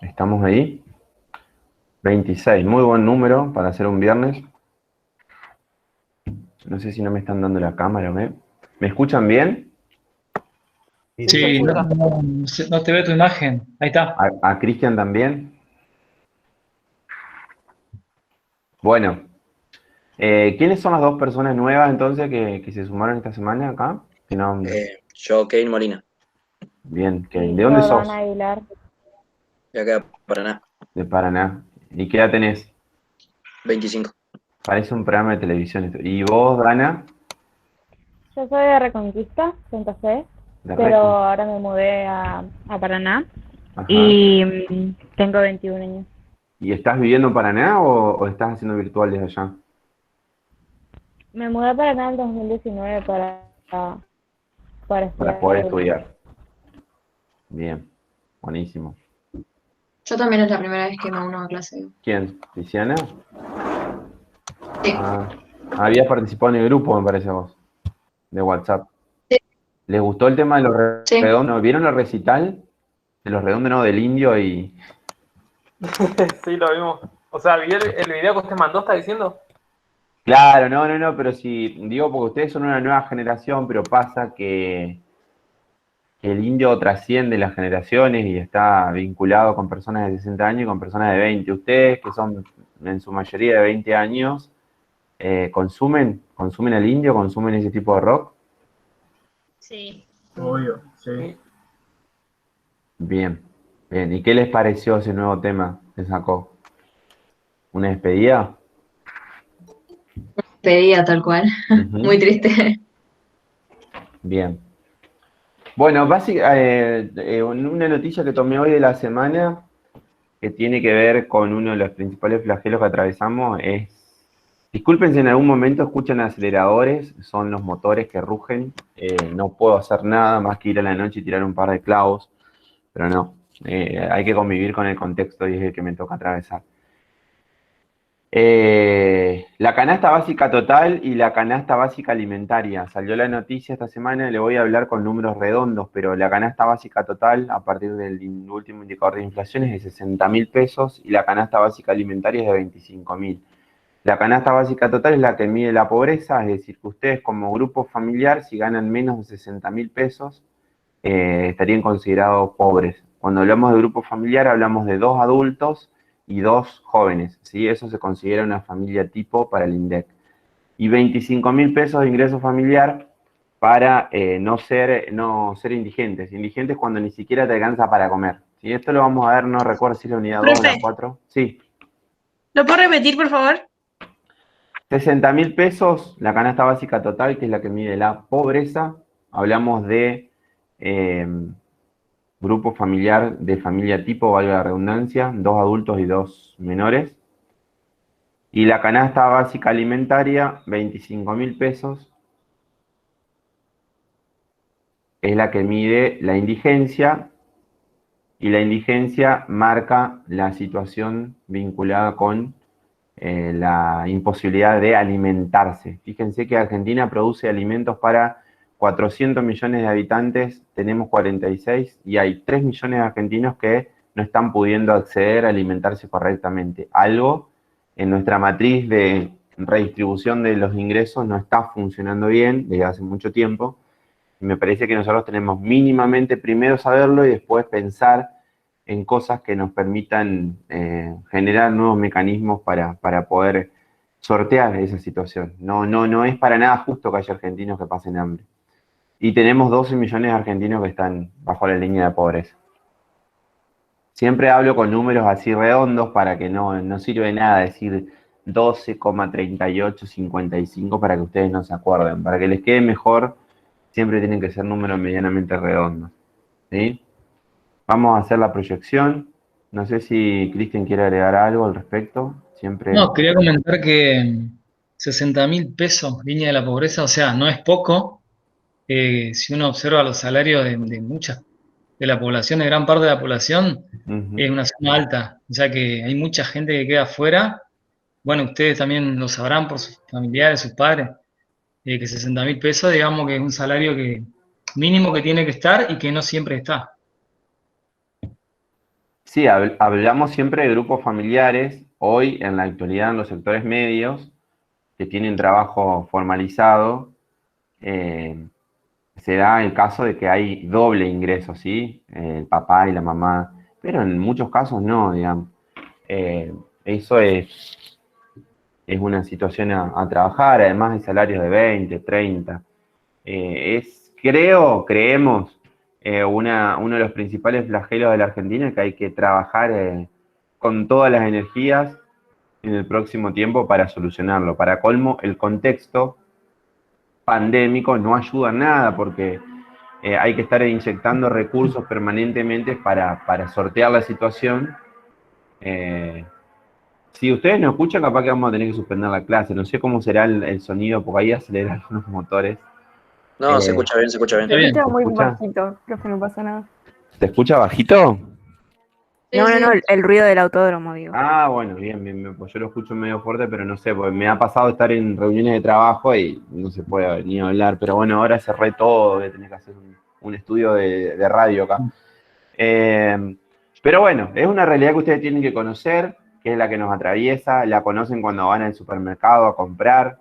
¿Estamos ahí? 26, muy buen número para hacer un viernes. No sé si no me están dando la cámara, ¿me escuchan bien? Sí, se Sí, no, escucha. no te veo tu imagen. Ahí está. ¿A Cristian también? Bueno, ¿quiénes son las dos personas nuevas entonces que se sumaron esta semana acá? Que no, Yo, Kevin Molina, bien, Y ¿de dónde yo, Dana sos? Aguilar. de acá de Paraná, De Paraná. ¿Y qué edad tenés? 25. Parece un programa de televisión esto. ¿Y vos, Dana? Yo soy de Reconquista, Santa Fe, De pero Reco. ahora me mudé a Paraná Ajá. y tengo 21 años. ¿Y estás viviendo en Paraná o estás haciendo virtual desde allá? Me mudé a Paraná en 2019 para Para estudiar poder adulto. estudiar. Bien, buenísimo. Yo también es la primera vez que me uno a clase. ¿Quién? ¿Tiziana? Sí, Ah, habías participado en el grupo, me parece a vos, de WhatsApp. sí, ¿Les gustó el tema de los sí. redondos? ¿Vieron el recital? De los redondos, no, del indio y... Sí, lo vimos. O sea, vi el video que usted mandó, ¿está diciendo? Claro, no, pero si, digo, porque ustedes son una nueva generación, pero pasa que el indio trasciende las generaciones y está vinculado con personas de 60 años y con personas de 20. Ustedes, que son en su mayoría de 20 años, ¿consumen el indio? ¿Consumen ese tipo de rock? Sí. Obvio, sí. Sí. Bien, bien. ¿Y qué les pareció ese nuevo tema que sacó? ¿Una despedida? Pedía tal cual. Ujú. Muy triste. Bien. Bueno, una noticia que tomé hoy de la semana que tiene que ver con uno de los principales flagelos que atravesamos es, disculpen si en algún momento escuchan aceleradores, son los motores que rugen, no puedo hacer nada más que ir a la noche y tirar un par de clavos, pero no, hay que convivir con el contexto y es el que me toca atravesar. La canasta básica total y la canasta básica alimentaria. Salió la noticia esta semana, le voy a hablar con números redondos, pero la canasta básica total, a partir del último indicador de inflación, es de 60.000 pesos y la canasta básica alimentaria es de 25.000. La canasta básica total es la que mide la pobreza, es decir, que ustedes como grupo familiar, si ganan menos de 60.000 pesos, estarían considerados pobres. Cuando hablamos de grupo familiar, hablamos de 2 adultos y 2 jóvenes, ¿sí? Eso se considera una familia tipo para el INDEC. Y 25.000 pesos de ingreso familiar para no ser indigentes. Indigentes cuando ni siquiera te alcanza para comer. ¿Sí? Esto lo vamos a ver, no recuerdo si es la unidad 2 o la Profe, 4. Sí, ¿lo puedo repetir, por favor? 60.000 pesos, la canasta básica total, que es la que mide la pobreza. Hablamos de eh, grupo familiar de familia tipo, valga la redundancia, 2 adultos y 2 menores. Y la canasta básica alimentaria, 25.000 pesos, es la que mide la indigencia, y la indigencia marca la situación vinculada con la imposibilidad de alimentarse. Fíjense que Argentina produce alimentos para 400 millones de habitantes, tenemos 46 y hay 3 millones de argentinos que no están pudiendo acceder a alimentarse correctamente. Algo en nuestra matriz de redistribución de los ingresos no está funcionando bien desde hace mucho tiempo. Y me parece que nosotros tenemos mínimamente primero saberlo y después pensar en cosas que nos permitan generar nuevos mecanismos para poder sortear esa situación. No es para nada justo que haya argentinos que pasen hambre. Y tenemos 12 millones de argentinos que están bajo la línea de pobreza. Siempre hablo con números así redondos para que no sirve de nada decir 12,3855 para que ustedes no se acuerden. Para que les quede mejor, siempre tienen que ser números medianamente redondos. ¿Sí? Vamos a hacer la proyección. No sé si Cristian quiere agregar algo al respecto. Siempre. No, quería comentar que 60.000 pesos, línea de la pobreza, o sea, no es poco. Si uno observa los salarios de muchas, de la población, de gran parte de la población, es Ujú. una zona alta. O sea que hay mucha gente que queda afuera. Bueno, ustedes también lo sabrán por sus familiares, sus padres, que 60.000 pesos, digamos que es un salario que mínimo que tiene que estar y que no siempre está. Sí, hablamos siempre de grupos familiares. Hoy, en la actualidad, en los sectores medios, que tienen trabajo formalizado, se da el caso de que hay doble ingreso, ¿sí? El papá y la mamá, pero en muchos casos no, digamos. Eso es una situación a trabajar, además hay salarios de 20, 30. Creemos, uno de los principales flagelos de la Argentina, que hay que trabajar con todas las energías en el próximo tiempo para solucionarlo. Para colmo, el contexto pandémico no ayuda en nada porque hay que estar inyectando recursos permanentemente para sortear la situación. Si ustedes no escuchan, capaz que vamos a tener que suspender la clase. No sé cómo será el sonido, porque ahí aceleran los motores. No, se escucha bien, se escucha bien. Está bien. Escucha muy escucha? bajito, profe, no pasa nada. ¿Se escucha bajito? Sí, No, sí. el ruido del autódromo, digo. Ah, bueno, bien, bien, pues yo lo escucho medio fuerte, pero no sé, porque me ha pasado estar en reuniones de trabajo y no se puede ni hablar, pero bueno, ahora cerré todo, voy a tener que hacer un estudio de radio acá. Pero bueno, es una realidad que ustedes tienen que conocer, que es la que nos atraviesa, la conocen cuando van al supermercado a comprar.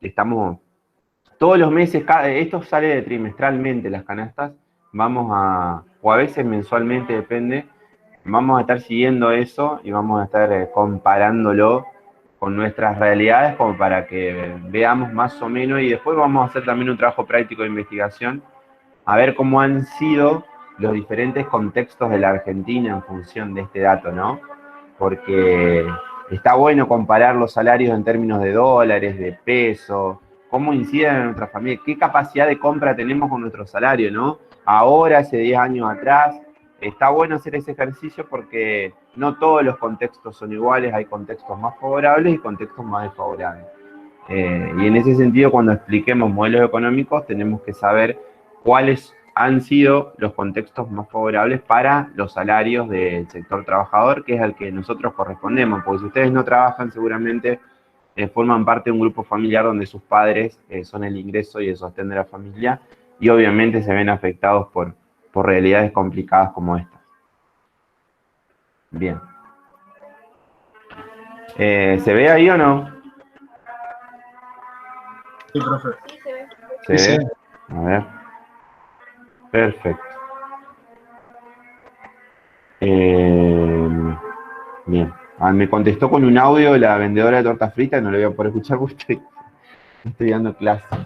Estamos todos los meses, esto sale trimestralmente las canastas, o a veces mensualmente, depende, vamos a estar siguiendo eso y vamos a estar comparándolo con nuestras realidades como para que veamos más o menos y después vamos a hacer también un trabajo práctico de investigación a ver cómo han sido los diferentes contextos de la Argentina en función de este dato, ¿no? Porque está bueno comparar los salarios en términos de dólares, de pesos, cómo inciden en nuestra familia, qué capacidad de compra tenemos con nuestro salario, ¿no? Ahora, hace 10 años atrás, está bueno hacer ese ejercicio porque no todos los contextos son iguales, hay contextos más favorables y contextos más desfavorables. Y en ese sentido, cuando expliquemos modelos económicos, tenemos que saber cuáles han sido los contextos más favorables para los salarios del sector trabajador, que es al que nosotros correspondemos, porque si ustedes no trabajan, seguramente forman parte de un grupo familiar donde sus padres son el ingreso y el sostén de la familia, y obviamente se ven afectados por realidades complicadas como estas. Bien. ¿Se ve ahí o no? Sí, profe. ¿Se Sí, ve? sí. A ver. Perfecto. Bien. Me contestó con un audio la vendedora de tortas fritas, no lo voy a poder escuchar porque estoy dando clases.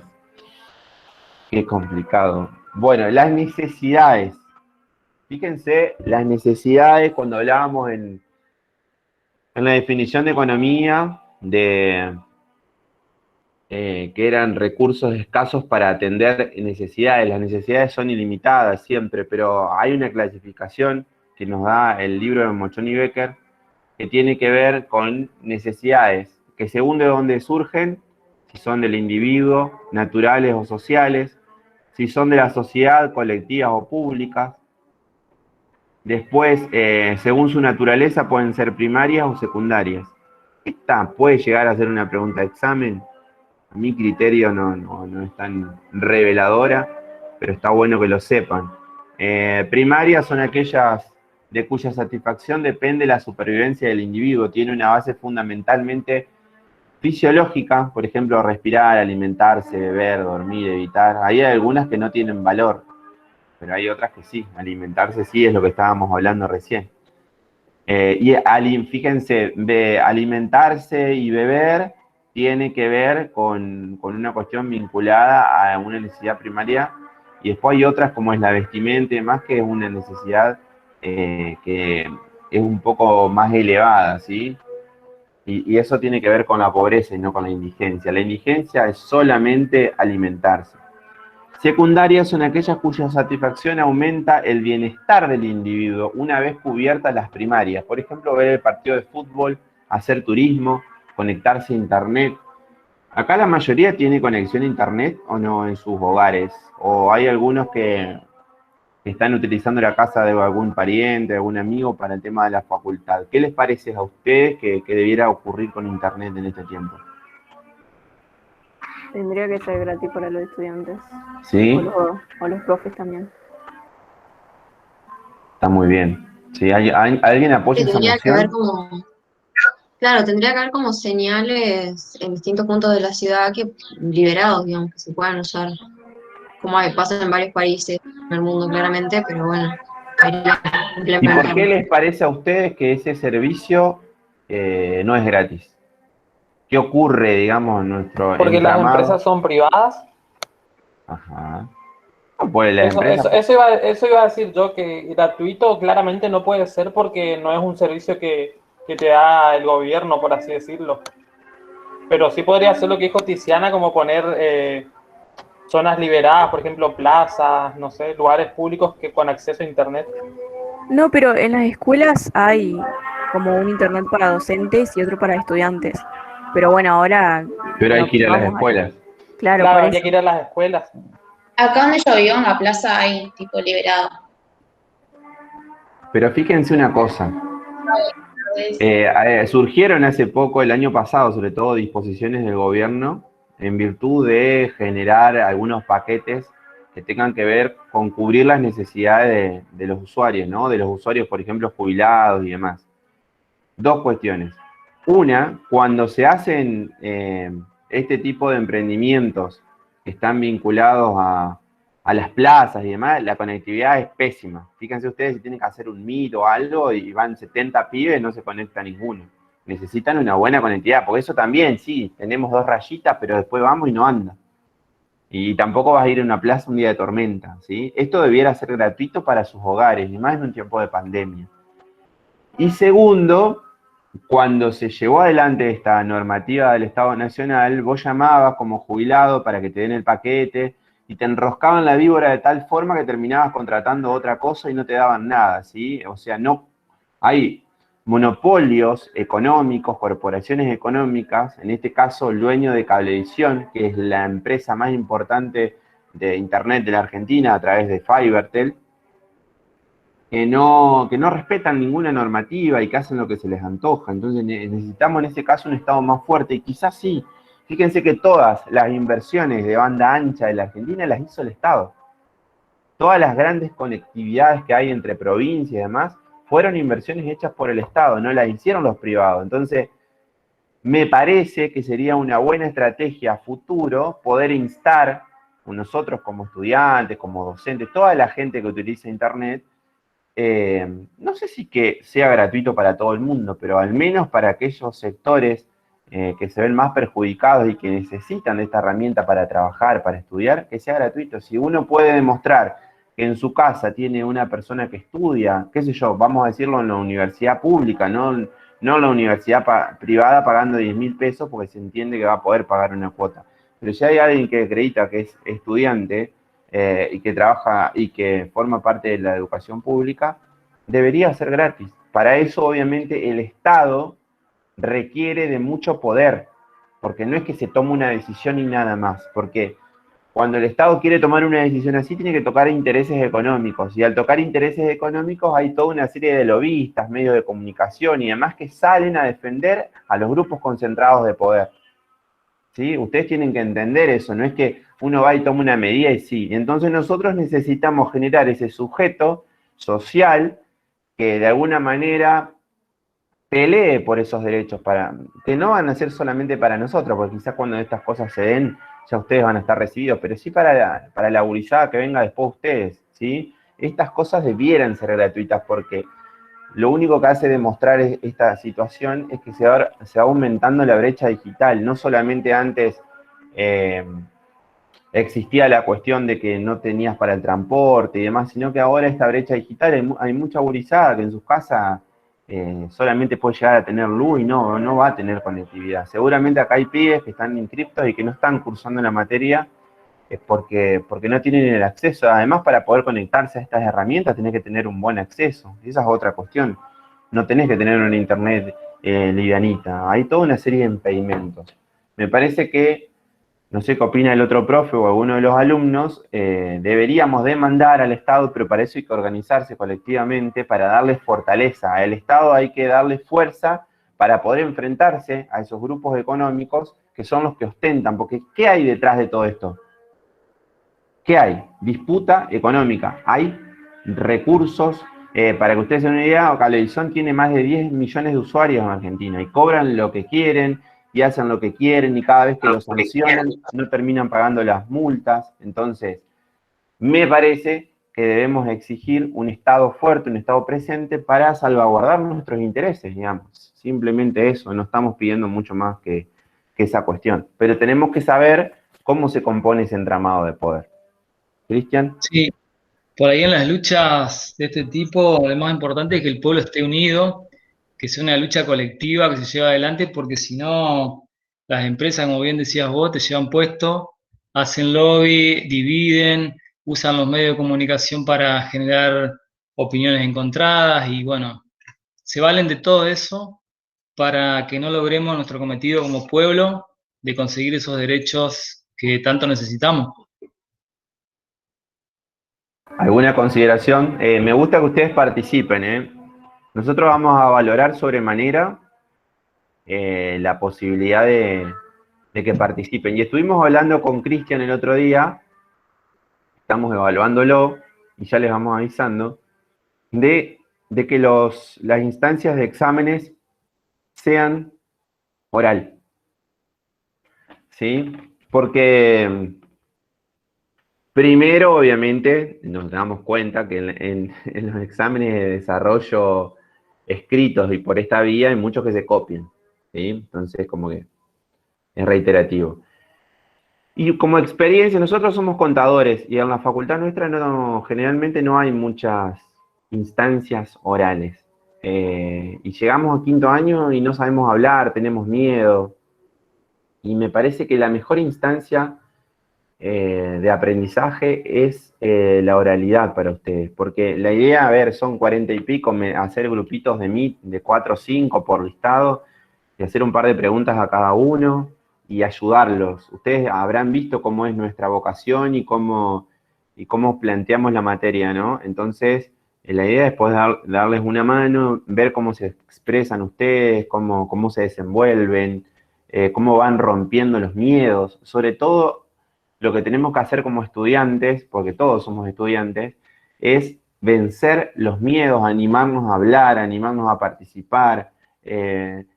Qué complicado. Bueno, las necesidades. Fíjense, las necesidades cuando hablábamos en la definición de economía, que eran recursos escasos para atender necesidades. Las necesidades son ilimitadas siempre, pero hay una clasificación que nos da el libro de Mochón y Becker que tiene que ver con necesidades que según de dónde surgen, si son del individuo, naturales o sociales, si son de la sociedad, colectivas o públicas. Después, según su naturaleza, pueden ser primarias o secundarias. Esta puede llegar a ser una pregunta de examen. A mi criterio no es tan reveladora, pero está bueno que lo sepan. Primarias son aquellas de cuya satisfacción depende la supervivencia del individuo. Tiene una base fundamentalmente fisiológica, por ejemplo, respirar, alimentarse, beber, dormir, evitar. Hay algunas que no tienen valor, pero hay otras que sí. Alimentarse sí es lo que estábamos hablando recién. Fíjense, alimentarse y beber tiene que ver con una cuestión vinculada a una necesidad primaria, y después hay otras como es la vestimenta y demás, que es una necesidad que es un poco más elevada, ¿sí? Y eso tiene que ver con la pobreza y no con la indigencia. La indigencia es solamente alimentarse. Secundarias son aquellas cuya satisfacción aumenta el bienestar del individuo una vez cubiertas las primarias. Por ejemplo, ver el partido de fútbol, hacer turismo, conectarse a internet. Acá la mayoría tiene conexión a internet o no en sus hogares. O hay algunos que están utilizando la casa de algún pariente, algún amigo para el tema de la facultad. ¿Qué les parece a ustedes que debiera ocurrir con internet en este tiempo? Tendría que ser gratis para los estudiantes. ¿Sí? O los profes también. Está muy bien. Sí, ¿alguien apoya esa Tendría que haber moción? como, claro, tendría que haber como señales en distintos puntos de la ciudad que liberados, digamos, que se puedan usar, como pasa en varios países en el mundo claramente, pero bueno, debería ¿Y por qué implementarlo. les parece a ustedes que ese servicio no es gratis? ¿Qué ocurre, digamos, en nuestro Porque las empresas entramado? son privadas. Ajá. No, pues las Eso, empresas, eso, eso iba a decir yo, que gratuito claramente no puede ser porque no es un servicio que te da el gobierno, por así decirlo. Pero sí podría ser lo que dijo Tiziana, como poner zonas liberadas, por ejemplo, plazas, no sé, lugares públicos que con acceso a internet. No, pero en las escuelas hay como un internet para docentes y otro para estudiantes. Pero bueno, ahora pero hay no que ir a las vamos a... escuelas. Claro, Claro, por habría eso. que ir a las escuelas. Acá donde yo vivo, en la plaza, hay tipo liberado. Pero fíjense una cosa, surgieron hace poco, el año pasado, sobre todo, disposiciones del gobierno en virtud de generar algunos paquetes que tengan que ver con cubrir las necesidades de los usuarios, ¿no? De los usuarios, por ejemplo, jubilados y demás. Dos cuestiones. Una, cuando se hacen este tipo de emprendimientos que están vinculados a las plazas y demás, la conectividad es pésima. Fíjense ustedes si tienen que hacer un Meet o algo y van 70 pibes, no se conecta ninguno. Necesitan una buena conectividad, porque eso también, sí, tenemos 2 rayitas, pero después vamos y no anda. Y tampoco vas a ir a una plaza un día de tormenta, ¿sí? Esto debiera ser gratuito para sus hogares, y más en un tiempo de pandemia. Y segundo, cuando se llevó adelante esta normativa del Estado Nacional, vos llamabas como jubilado para que te den el paquete y te enroscaban la víbora de tal forma que terminabas contratando otra cosa y no te daban nada, ¿sí? O sea, no hay monopolios económicos, corporaciones económicas, en este caso el dueño de Cablevisión, que es la empresa más importante de Internet de la Argentina a través de Fibertel, que no respetan ninguna normativa y que hacen lo que se les antoja. Entonces necesitamos en ese caso un Estado más fuerte y quizás sí. Fíjense que todas las inversiones de banda ancha de la Argentina las hizo el Estado. Todas las grandes conectividades que hay entre provincias y demás fueron inversiones hechas por el Estado, no las hicieron los privados. Entonces, me parece que sería una buena estrategia a futuro poder instar, nosotros como estudiantes, como docentes, toda la gente que utiliza Internet, no sé si que sea gratuito para todo el mundo, pero al menos para aquellos sectores que se ven más perjudicados y que necesitan de esta herramienta para trabajar, para estudiar, que sea gratuito. Si uno puede demostrar que en su casa tiene una persona que estudia, qué sé yo, vamos a decirlo en la universidad pública, no en la universidad privada pagando 10.000 pesos porque se entiende que va a poder pagar una cuota. Pero si hay alguien que acredita que es estudiante, y que trabaja y que forma parte de la educación pública, debería ser gratis. Para eso, obviamente, el Estado requiere de mucho poder, porque no es que se tome una decisión y nada más, porque cuando el Estado quiere tomar una decisión así, tiene que tocar intereses económicos, y al tocar intereses económicos hay toda una serie de lobistas, medios de comunicación y demás que salen a defender a los grupos concentrados de poder. ¿Sí? Ustedes tienen que entender eso, no es que uno va y toma una medida y sí. Entonces nosotros necesitamos generar ese sujeto social que de alguna manera pelee por esos derechos, que no van a ser solamente para nosotros, porque quizás cuando estas cosas se den, ya ustedes van a estar recibidos, pero sí para la gurizada que venga después de ustedes, ¿sí? Estas cosas debieran ser gratuitas porque lo único que hace demostrar esta situación es que se va aumentando la brecha digital. No solamente antes existía la cuestión de que no tenías para el transporte y demás, sino que ahora esta brecha digital, hay mucha gurizada que en sus casas solamente puede llegar a tener luz y no va a tener conectividad. Seguramente acá hay pibes que están inscriptos y que no están cursando la materia porque no tienen el acceso. Además, para poder conectarse a estas herramientas tenés que tener un buen acceso. Esa es otra cuestión. No tenés que tener una internet livianita. Hay toda una serie de impedimentos. Me parece que, no sé qué opina el otro profe o alguno de los alumnos, deberíamos demandar al Estado, pero para eso hay que organizarse colectivamente para darle fortaleza. Al Estado hay que darle fuerza para poder enfrentarse a esos grupos económicos que son los que ostentan. Porque, ¿qué hay detrás de todo esto? ¿Qué hay? Disputa económica. Hay recursos Para que ustedes se den una idea, Cablevisión tiene más de 10 millones de usuarios en Argentina y cobran lo que quieren y hacen lo que quieren y cada vez que los sancionan no terminan pagando las multas. Entonces, me parece que debemos exigir un Estado fuerte, un Estado presente para salvaguardar nuestros intereses, digamos. Simplemente eso, no estamos pidiendo mucho más que esa cuestión. Pero tenemos que saber cómo se compone ese entramado de poder. ¿Cristian? Sí, por ahí en las luchas de este tipo, lo más importante es que el pueblo esté unido, que sea una lucha colectiva que se lleve adelante, porque si no, las empresas, como bien decías vos, te llevan puesto, hacen lobby, dividen, usan los medios de comunicación para generar opiniones encontradas y bueno, se valen de todo eso para que no logremos nuestro cometido como pueblo de conseguir esos derechos que tanto necesitamos. ¿Alguna consideración? Me gusta que ustedes participen, ¿eh? Nosotros vamos a valorar sobremanera la posibilidad de que participen. Y estuvimos hablando con Cristian el otro día, estamos evaluándolo y ya les vamos avisando, de que las instancias de exámenes sean oral. ¿Sí? Porque primero, obviamente, nos damos cuenta que en los exámenes de desarrollo escritos y por esta vía hay muchos que se copian. ¿Sí? Entonces, como que es reiterativo. Y como experiencia, nosotros somos contadores y en la facultad nuestra generalmente no hay muchas instancias orales. Y llegamos a quinto año y no sabemos hablar, tenemos miedo. Y me parece que la mejor instancia de aprendizaje es la oralidad para ustedes. Porque la idea, a ver, son 40 y pico, hacer grupitos de Meet de 4 o 5 por listado y hacer un par de preguntas a cada uno y ayudarlos. Ustedes habrán visto cómo es nuestra vocación y cómo planteamos la materia, ¿no? Entonces, la idea es poder darles una mano, ver cómo se expresan ustedes, cómo se desenvuelven, cómo van rompiendo los miedos. Sobre todo, lo que tenemos que hacer como estudiantes, porque todos somos estudiantes, es vencer los miedos, animarnos a hablar, animarnos a participar.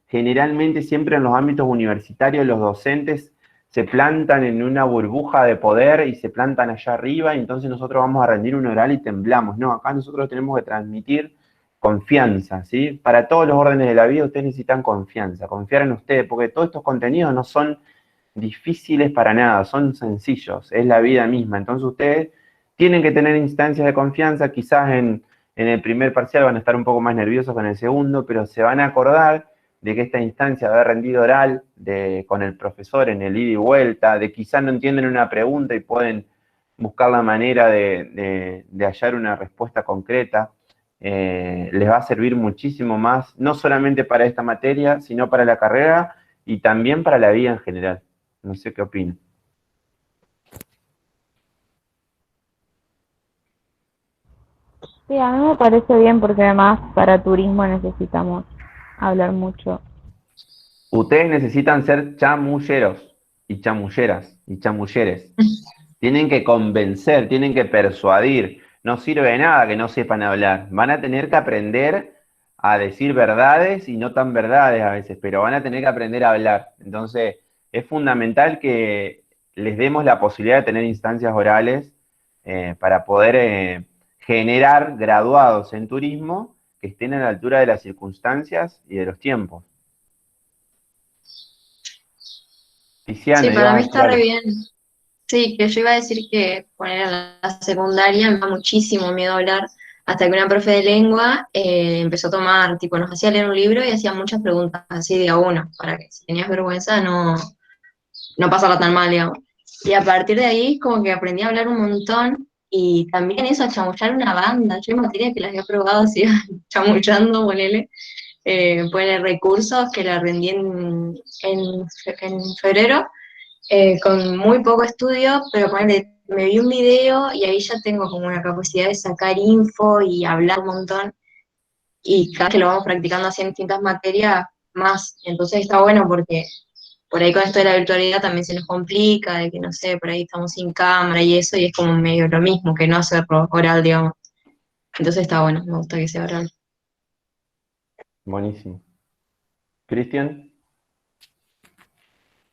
Generalmente siempre en los ámbitos universitarios los docentes se plantan en una burbuja de poder y se plantan allá arriba y entonces nosotros vamos a rendir un oral y temblamos. No, acá nosotros tenemos que transmitir confianza, ¿sí? Para todos los órdenes de la vida ustedes necesitan confianza, confiar en ustedes, porque todos estos contenidos no son difíciles para nada, son sencillos, es la vida misma. Entonces ustedes tienen que tener instancias de confianza, quizás en el primer parcial van a estar un poco más nerviosos que en el segundo, pero se van a acordar de que esta instancia de haber rendido oral con el profesor en el ida y vuelta, de quizás no entienden una pregunta y pueden buscar la manera de hallar una respuesta concreta, les va a servir muchísimo más, no solamente para esta materia, sino para la carrera y también para la vida en general. No sé qué opinan. Sí, a mí me parece bien porque además para turismo necesitamos hablar mucho. Ustedes necesitan ser chamulleros y chamulleras y chamulleres. Tienen que convencer, tienen que persuadir. No sirve de nada que no sepan hablar. Van a tener que aprender a decir verdades y no tan verdades a veces, pero van a tener que aprender a hablar. Entonces, es fundamental que les demos la posibilidad de tener instancias orales para poder generar graduados en turismo que estén a la altura de las circunstancias y de los tiempos. Tiziana, Sí, para ibas a mí decir está re algo. bien. Sí, que yo iba a decir que poner en la secundaria me da muchísimo miedo hablar, hasta que una profe de lengua empezó a tomar, tipo, nos hacía leer un libro y hacía muchas preguntas así de a uno, para que si tenías vergüenza no pasarla tan mal, digamos. Y a partir de ahí como que aprendí a hablar un montón y también eso, a chamullar una banda. Yo en materia que las había probado así, chamullando, ponele, ponele recursos que la rendí en febrero con muy poco estudio, pero ponele, me vi un video y ahí ya tengo como una capacidad de sacar info y hablar un montón, y cada vez que lo vamos practicando así en distintas materias, más. Entonces está bueno porque por ahí con esto de la virtualidad también se nos complica, de que no sé, por ahí estamos sin cámara y eso, y es como medio lo mismo que no hacerlo oral, digamos. Entonces está bueno, me gusta que sea oral. Buenísimo. Cristian.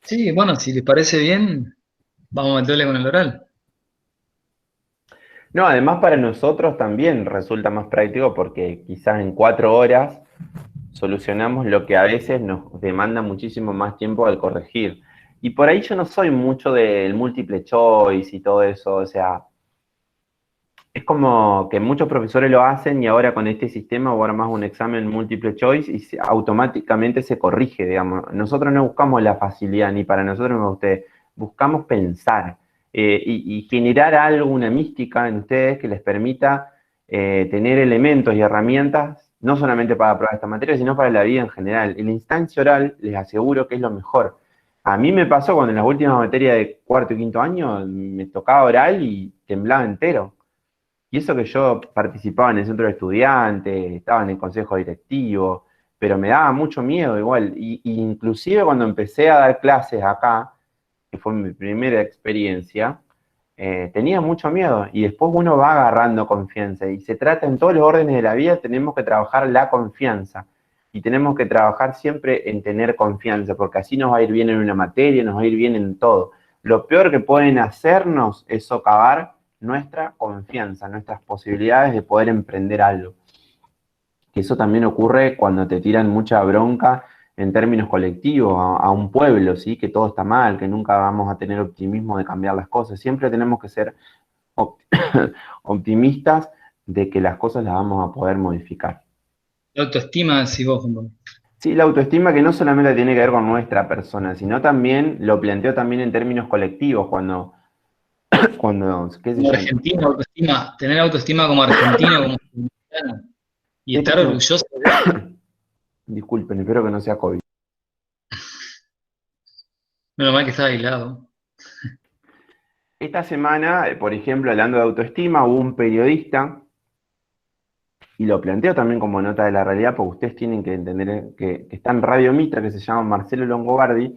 Sí, bueno, si les parece bien, vamos a meterle con el oral. No, además para nosotros también resulta más práctico porque quizás en 4 horas solucionamos lo que a veces nos demanda muchísimo más tiempo al corregir. Y por ahí yo no soy mucho del múltiple choice y todo eso, o sea, es como que muchos profesores lo hacen y ahora con este sistema vos armás un examen múltiple choice y automáticamente se corrige, digamos. Nosotros no buscamos la facilidad, ni para nosotros ni para ustedes, buscamos pensar y generar algo, una mística en ustedes que les permita tener elementos y herramientas, no solamente para aprobar esta materia, sino para la vida en general. En la instancia oral, les aseguro que es lo mejor. A mí me pasó cuando en las últimas materias de cuarto y quinto año me tocaba oral y temblaba entero. Y eso que yo participaba en el centro de estudiantes, estaba en el consejo directivo, pero me daba mucho miedo igual. Y inclusive cuando empecé a dar clases acá, que fue mi primera experiencia, tenía mucho miedo. Y después uno va agarrando confianza. Y se trata en todos los órdenes de la vida, tenemos que trabajar la confianza. Y tenemos que trabajar siempre en tener confianza, porque así nos va a ir bien en una materia, nos va a ir bien en todo. Lo peor que pueden hacernos es socavar nuestra confianza, nuestras posibilidades de poder emprender algo. Que eso también ocurre cuando te tiran mucha bronca en términos colectivos a un pueblo, ¿sí? Que todo está mal, que nunca vamos a tener optimismo de cambiar las cosas. Siempre tenemos que ser optimistas de que las cosas las vamos a poder modificar. La autoestima, decís vos, Juan Pablo. Sí, la autoestima que no solamente tiene que ver con nuestra persona, sino también, lo planteo también en términos colectivos, cuando qué sé Como yo. argentino, autoestima, tener autoestima como argentino, como mexicano, y estar orgulloso de... Disculpen, espero que no sea COVID. Menos mal que está aislado. Esta semana, por ejemplo, hablando de autoestima, hubo un periodista, y lo planteo también como nota de la realidad, porque ustedes tienen que entender que está en Radio Mitra, que se llama Marcelo Longobardi,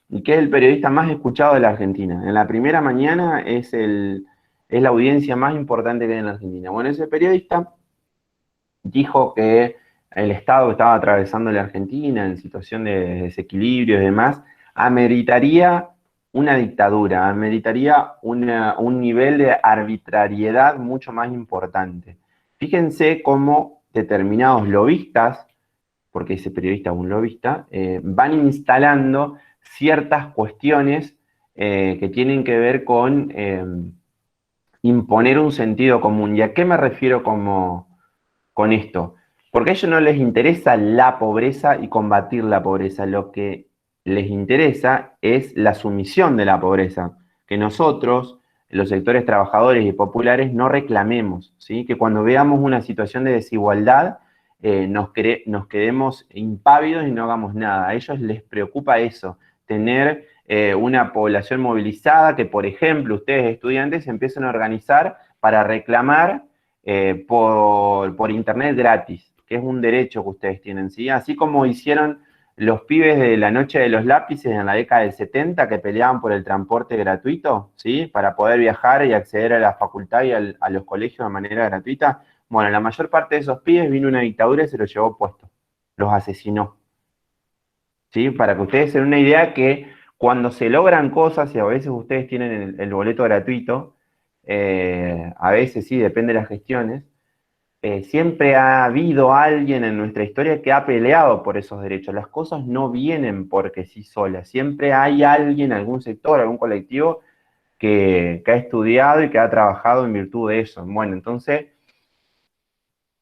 y que es el periodista más escuchado de la Argentina. En la primera mañana es la audiencia más importante que hay en la Argentina. Bueno, ese periodista dijo que el estado que estaba atravesando la Argentina en situación de desequilibrio y demás, ameritaría una dictadura, ameritaría un nivel de arbitrariedad mucho más importante. Fíjense cómo determinados lobistas, porque ese periodista es un lobista, van instalando ciertas cuestiones que tienen que ver con imponer un sentido común. ¿Y a qué me refiero con esto? Porque a ellos no les interesa la pobreza y combatir la pobreza. Lo que les interesa es la sumisión de la pobreza. Que nosotros, los sectores trabajadores y populares, no reclamemos, ¿sí? Que cuando veamos una situación de desigualdad, nos quedemos impávidos y no hagamos nada. A ellos les preocupa eso, tener una población movilizada, que por ejemplo ustedes estudiantes empiecen a organizar para reclamar por internet gratis, que es un derecho que ustedes tienen, ¿sí? Así como hicieron los pibes de la noche de los lápices en la década del 70 que peleaban por el transporte gratuito, ¿sí? Para poder viajar y acceder a la facultad y a los colegios de manera gratuita. Bueno, la mayor parte de esos pibes vino una dictadura y se los llevó puesto, los asesinó, ¿sí? Para que ustedes se den una idea que cuando se logran cosas y a veces ustedes tienen el boleto gratuito, a veces sí, depende de las gestiones, siempre ha habido alguien en nuestra historia que ha peleado por esos derechos. Las cosas no vienen porque sí solas. Siempre hay alguien, algún sector, algún colectivo que ha estudiado y que ha trabajado en virtud de eso. Bueno, entonces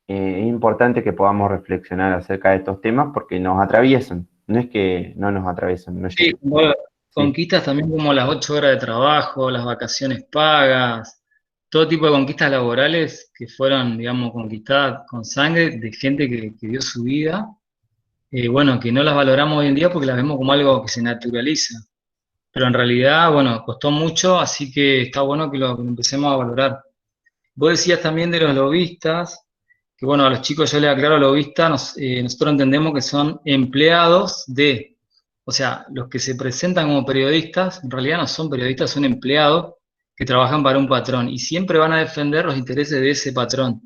es importante que podamos reflexionar acerca de estos temas porque nos atraviesan. No es que no nos atraviesen. Sí, conquistas también como las 8 horas de trabajo, las vacaciones pagas, todo tipo de conquistas laborales que fueron, digamos, conquistadas con sangre de gente que dio su vida, bueno, que no las valoramos hoy en día porque las vemos como algo que se naturaliza, pero en realidad, bueno, costó mucho, así que está bueno que lo empecemos a valorar. Vos decías también de los lobistas, que bueno, a los chicos yo les aclaro, lobistas, nosotros entendemos que son empleados de, o sea, los que se presentan como periodistas, en realidad no son periodistas, son empleados que trabajan para un patrón y siempre van a defender los intereses de ese patrón.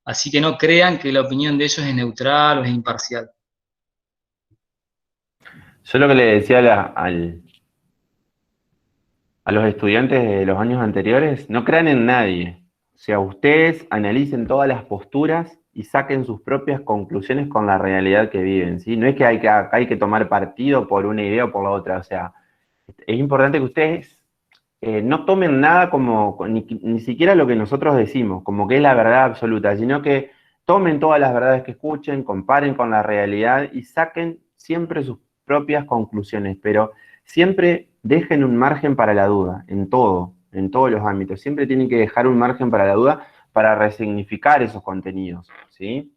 Así que no crean que la opinión de ellos es neutral o es imparcial. Yo lo que le decía a los estudiantes de los años anteriores, no crean en nadie. O sea, ustedes analicen todas las posturas y saquen sus propias conclusiones con la realidad que viven, ¿sí? No es que hay que tomar partido por una idea o por la otra. O sea, es importante que ustedes no tomen nada como, ni siquiera lo que nosotros decimos, como que es la verdad absoluta, sino que tomen todas las verdades que escuchen, comparen con la realidad y saquen siempre sus propias conclusiones, pero siempre dejen un margen para la duda, en todo, en todos los ámbitos. Siempre tienen que dejar un margen para la duda para resignificar esos contenidos, ¿sí?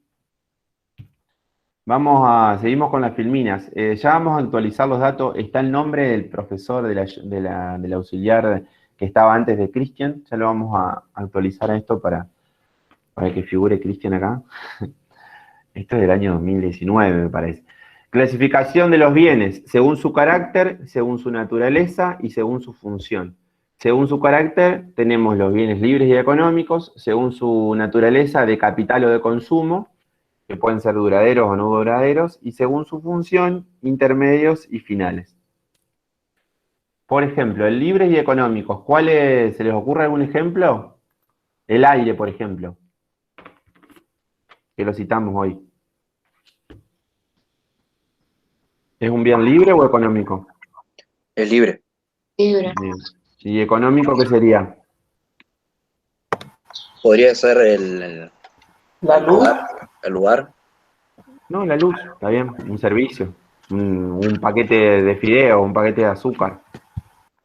Seguimos con las filminas. Ya vamos a actualizar los datos. Está el nombre del profesor del auxiliar que estaba antes de Cristian. Ya lo vamos a actualizar a esto para que figure Cristian acá. Esto es del año 2019, me parece. Clasificación de los bienes, según su carácter, según su naturaleza y según su función. Según su carácter, tenemos los bienes libres y económicos, según su naturaleza, de capital o de consumo, que pueden ser duraderos o no duraderos, y según su función, intermedios y finales. Por ejemplo, el libres y económicos, ¿se les ocurre algún ejemplo? El aire, por ejemplo, que lo citamos hoy. ¿Es un bien libre o económico? Es libre. Libre. Bien. ¿Y económico qué sería? Podría ser La luz. el lugar. No, la luz, está bien, un servicio. Un paquete de fideo, un paquete de azúcar.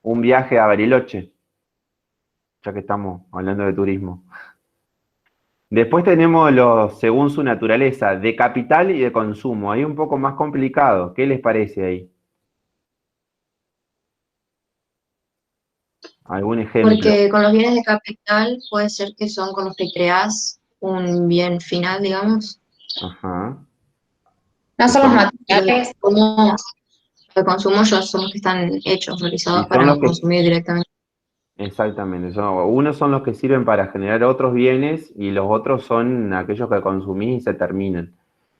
Un viaje a Bariloche, ya que estamos hablando de turismo. Después tenemos los según su naturaleza, de capital y de consumo. Ahí un poco más complicado. ¿Qué les parece ahí? ¿Algún ejemplo? Porque con los bienes de capital puede ser que son con los que creas un bien final, digamos. Ajá. No son los Los materiales. de consumo ya son los que están hechos, realizados Y para son los que, consumir directamente. exactamente. Unos son los que sirven para generar otros bienes y los otros son aquellos que consumís y se terminan.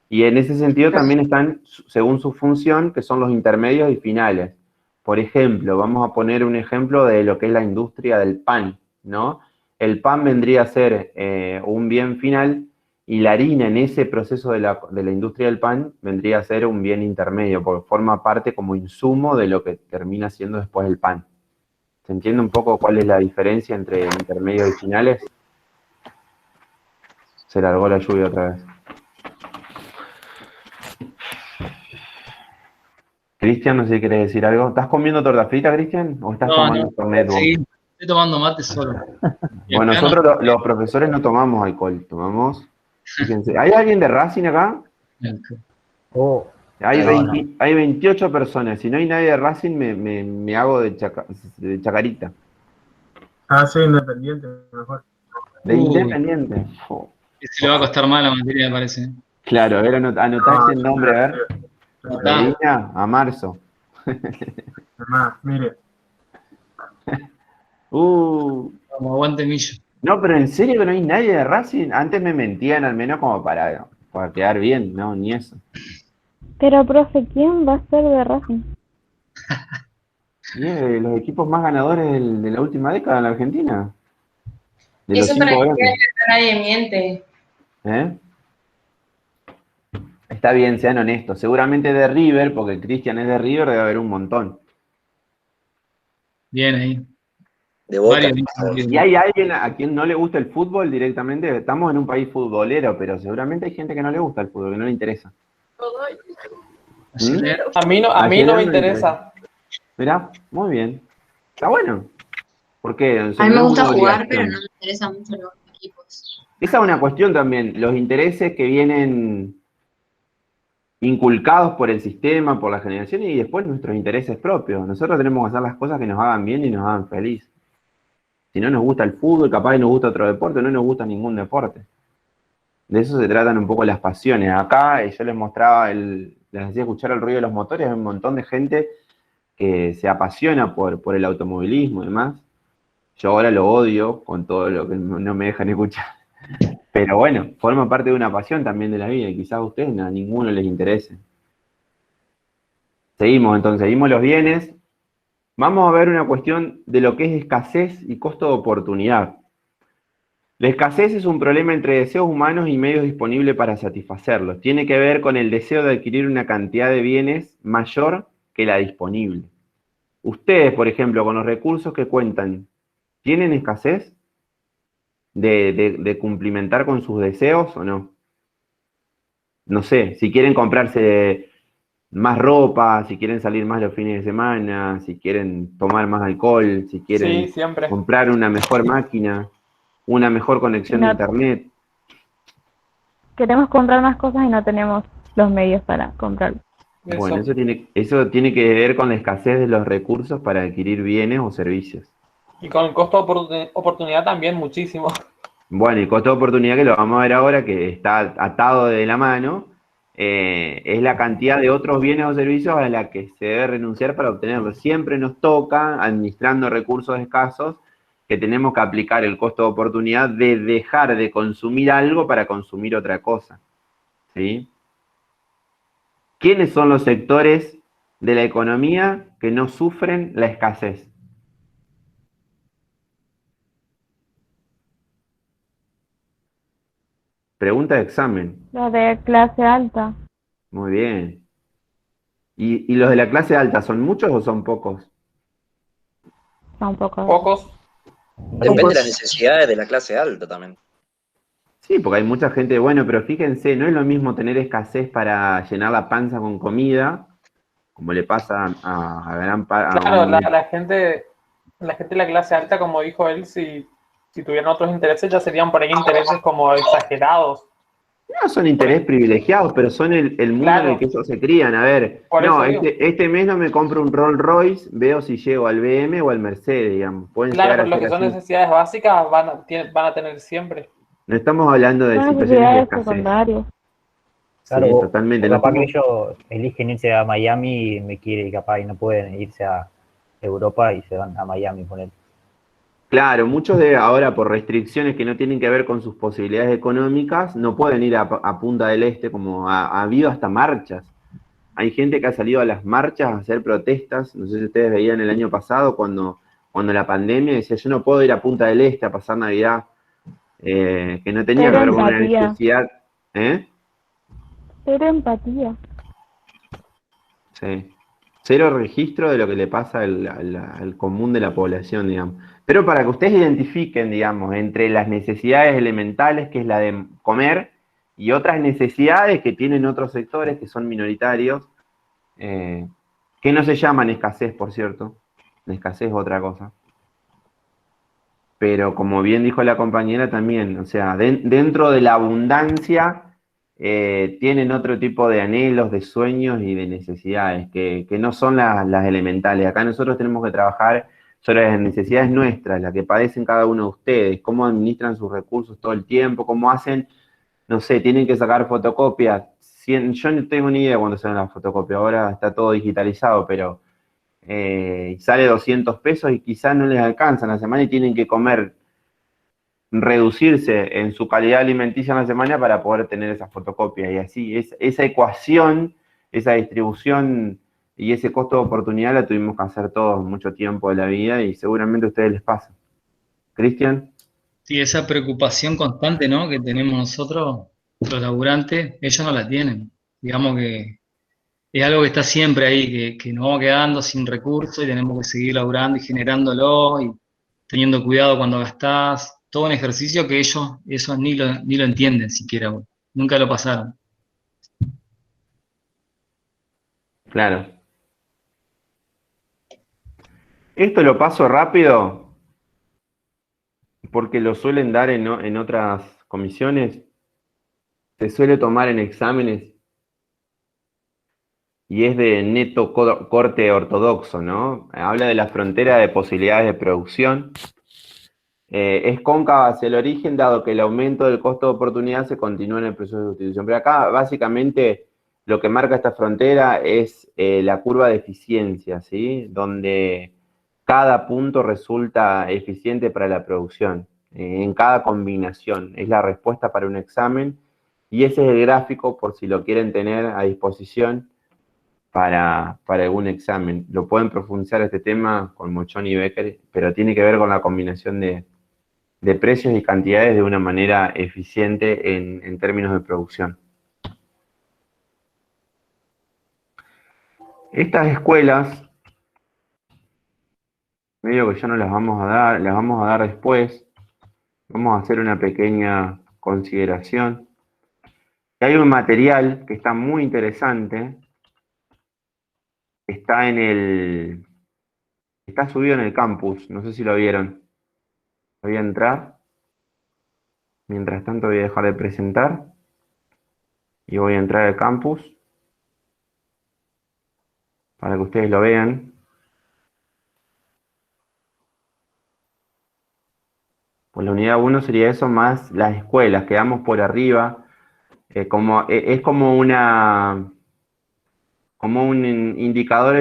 Y en ese sentido también están, según su función, que son los intermedios y finales. Por ejemplo, vamos a poner un ejemplo de lo que es la industria del pan, ¿no? El pan vendría a ser un bien final y la harina en ese proceso de la industria del pan vendría a ser un bien intermedio, porque forma parte como insumo de lo que termina siendo después el pan. ¿Se entiende un poco cuál es la diferencia entre intermedios y finales? Se largó la lluvia otra vez. Cristian, no sé si quieres decir algo. ¿Estás comiendo torta frita, Cristian? ¿O estás tomando Fernet vos? Sí, estoy tomando mate solo. Bueno, nosotros los profesores no tomamos alcohol, tomamos... Fíjense, ¿hay alguien de Racing acá? Hay 28 personas. Si no hay nadie de Racing, me hago de chacarita. Soy independiente, mejor. De Independiente. Se le va a costar más la materia, me parece. Claro, a ver, anotá ese nombre, a ver. Medina, a marzo. Además, mire. Como aguante Millo. No, pero en serio que no hay nadie de Racing. Antes me mentían al menos como para quedar bien, no, ni eso. Pero, profe, ¿quién va a ser de Racing? Y es los equipos más ganadores de la última década en la Argentina. De los Eso para 5 que grandes. nadie miente. ¿Eh? Está bien, sean honestos. Seguramente de River, porque Cristian es de River, debe haber un montón. Bien ahí. De Boca. ¿Y hay alguien a quien no le gusta el fútbol directamente? Estamos en un país futbolero, pero seguramente hay gente que no le gusta el fútbol, que no le interesa. ¿Mm? A mí no me interesa. Mirá, muy bien. Está bueno. ¿Por qué? A mí me gusta jugar, pero no me interesan mucho los equipos. Esa es una cuestión también. Los intereses que vienen inculcados por el sistema, por la generación y después nuestros intereses propios. Nosotros tenemos que hacer las cosas que nos hagan bien y nos hagan feliz. Si no nos gusta el fútbol, capaz que nos gusta otro deporte, no nos gusta ningún deporte. De eso se tratan un poco las pasiones. Acá yo les mostraba, les hacía escuchar el ruido de los motores, hay un montón de gente que se apasiona por el automovilismo y demás. Yo ahora lo odio con todo lo que no me dejan escuchar. Pero bueno, forma parte de una pasión también de la vida y quizás a ustedes a ninguno les interese. Seguimos entonces, seguimos los bienes. Vamos a ver una cuestión de lo que es escasez y costo de oportunidad. La escasez es un problema entre deseos humanos y medios disponibles para satisfacerlos. Tiene que ver con el deseo de adquirir una cantidad de bienes mayor que la disponible. Ustedes, por ejemplo, con los recursos que cuentan, ¿tienen escasez de cumplimentar con sus deseos o no? No sé, si quieren comprarse más ropa, si quieren salir más los fines de semana, si quieren tomar más alcohol, si Sí, quieren siempre. comprar una mejor máquina, una mejor conexión No. de internet. Queremos comprar más cosas y no tenemos los medios para comprarlo. Bueno, Eso. eso tiene que ver con la escasez de los recursos para adquirir bienes o servicios. Y con el costo de oportunidad también muchísimo. Bueno, y costo de oportunidad, que lo vamos a ver ahora, que está atado de la mano, es la cantidad de otros bienes o servicios a la que se debe renunciar para obtenerlos. Siempre nos toca, administrando recursos escasos, que tenemos que aplicar el costo de oportunidad de dejar de consumir algo para consumir otra cosa. ¿Sí? ¿Quiénes son los sectores de la economía que no sufren la escasez? Pregunta de examen. Los de clase alta, Muy bien. ¿Y los de la clase alta son muchos o son pocos? son pocos. Pocos. Depende de las necesidades de la clase alta también. Sí, porque hay mucha gente, bueno, pero fíjense, no es lo mismo tener escasez para llenar la panza con comida, como le pasa a gran parte. Claro, la gente de la clase alta, como dijo él, si tuvieran otros intereses, ya serían por ahí intereses como exagerados. No son intereses privilegiados, pero son el mundo Claro. en el que ellos se crían. A ver, Por no, eso digo. este mes no me compro un Rolls Royce, veo si llego al BM o al Mercedes, digamos. Pueden Claro, llegar pero a lo que ser son así. necesidades básicas van a tener siempre. No estamos hablando de Son situaciones de necesidades escasez. secundarias. Sí, Claro, totalmente. o No capaz que estamos- ellos eligen irse a Miami y me quiere capaz y no pueden irse a Europa y se van a Miami poner. Claro, muchos de ahora por restricciones que no tienen que ver con sus posibilidades económicas, no pueden ir a Punta del Este, como ha habido hasta marchas. Hay gente que ha salido a las marchas a hacer protestas, no sé si ustedes veían el año pasado cuando la pandemia decía yo no puedo ir a Punta del Este a pasar Navidad, que no tenía que Cero ver con una empatía. necesidad. Cero empatía. Sí. Cero registro de lo que le pasa al común de la población, digamos. Pero para que ustedes identifiquen, digamos, entre las necesidades elementales, que es la de comer, y otras necesidades que tienen otros sectores que son minoritarios, que no se llaman escasez, por cierto. La escasez es otra cosa. Pero como bien dijo la compañera también, o sea, dentro de la abundancia tienen otro tipo de anhelos, de sueños y de necesidades que no son las elementales. Acá nosotros tenemos que trabajar sobre las necesidades nuestras, las que padecen cada uno de ustedes, cómo administran sus recursos todo el tiempo, cómo hacen, no sé, tienen que sacar fotocopias. Yo no tengo ni idea cuándo salen las fotocopias, ahora está todo digitalizado, pero sale 200 pesos y quizás no les alcanzan la semana y tienen que comer, reducirse en su calidad alimenticia en la semana para poder tener esas fotocopias. Y así, esa ecuación, esa distribución y ese costo de oportunidad la tuvimos que hacer todos mucho tiempo de la vida y seguramente a ustedes les pasa. ¿Cristian? Sí, esa preocupación constante, ¿no? Que tenemos nosotros, los laburantes, ellos no la tienen. Digamos que es algo que está siempre ahí, que nos vamos quedando sin recursos y tenemos que seguir laburando y generándolo y teniendo cuidado cuando gastás. Todo un ejercicio que ellos eso ni lo entienden siquiera, güey. Nunca lo pasaron. Claro. Esto lo paso rápido porque lo suelen dar en otras comisiones. Se suele tomar en exámenes y es de neto corte ortodoxo, ¿no? Habla de la frontera de posibilidades de producción. Es cóncava hacia el origen, dado que el aumento del costo de oportunidad se continúa en el proceso de sustitución. Pero acá, básicamente, lo que marca esta frontera es la curva de eficiencia, ¿sí? Donde cada punto resulta eficiente para la producción. en cada combinación. Es la respuesta para un examen y ese es el gráfico por si lo quieren tener a disposición para algún examen. Lo pueden profundizar este tema con Mochón y Becker, pero tiene que ver con la combinación de precios y cantidades de una manera eficiente en términos de producción. Estas escuelas, medio que ya no las vamos a dar después. Vamos a hacer una pequeña consideración. Hay un material que está muy interesante. Está subido en el campus. No sé si lo vieron. Voy a entrar. Mientras tanto voy a dejar de presentar. Y voy a entrar al campus. Para que ustedes lo vean. Pues la unidad 1 sería eso más las escuelas. Quedamos por arriba. Es como un indicador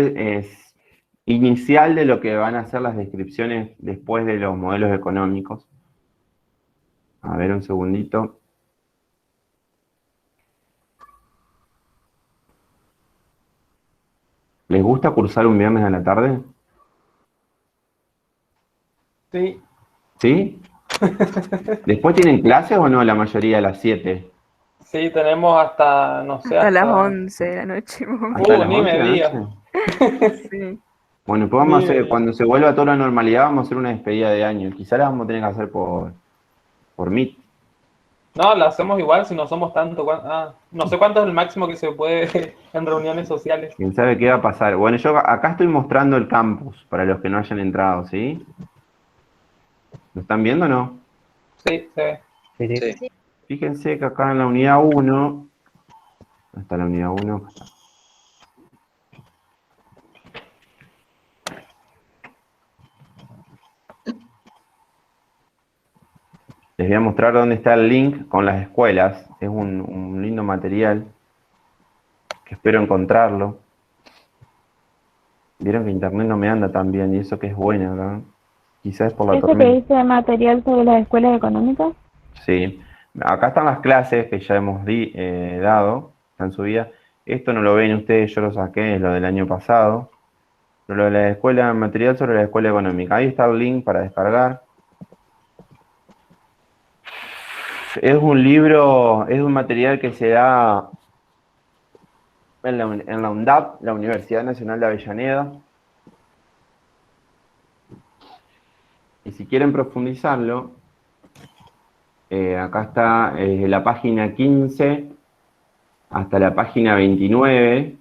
inicial de lo que van a ser las descripciones después de los modelos económicos. A ver, un segundito. ¿Les gusta cursar un viernes a la tarde? Sí. ¿Sí? ¿Después tienen clases o no la mayoría a las 7? Sí, tenemos hasta, no sé, Hasta las 11 de la noche. ¿Hasta las ni 11 me de la digas. noche? Sí. Bueno, pues vamos a hacer, cuando se vuelva a toda la normalidad, vamos a hacer una despedida de año. Quizá la vamos a tener que hacer por Meet. No, la hacemos igual si no somos tanto. No sé cuánto es el máximo que se puede en reuniones sociales. ¿Quién sabe qué va a pasar? Bueno, yo acá estoy mostrando el campus para los que no hayan entrado, ¿sí? ¿Lo están viendo o no? Sí, se ve. Sí. Fíjense que acá en la unidad 1, ¿dónde está la unidad 1? Acá está. Les voy a mostrar dónde está el link con las escuelas. Es un lindo material que espero encontrarlo. Vieron que internet no me anda tan bien y eso que es bueno, ¿no? Quizás es por la ¿Ese que tormenta. dice material sobre las escuelas económicas? Sí. Acá están las clases que ya hemos dado, están subidas. Esto no lo ven ustedes, yo lo saqué, es lo del año pasado. Pero lo de la escuela, material sobre la escuela económica. Ahí está el link para descargar. Es un libro, es un material que se da en la UNDAP, la Universidad Nacional de Avellaneda. Y si quieren profundizarlo, acá está la página 15 hasta la página 29.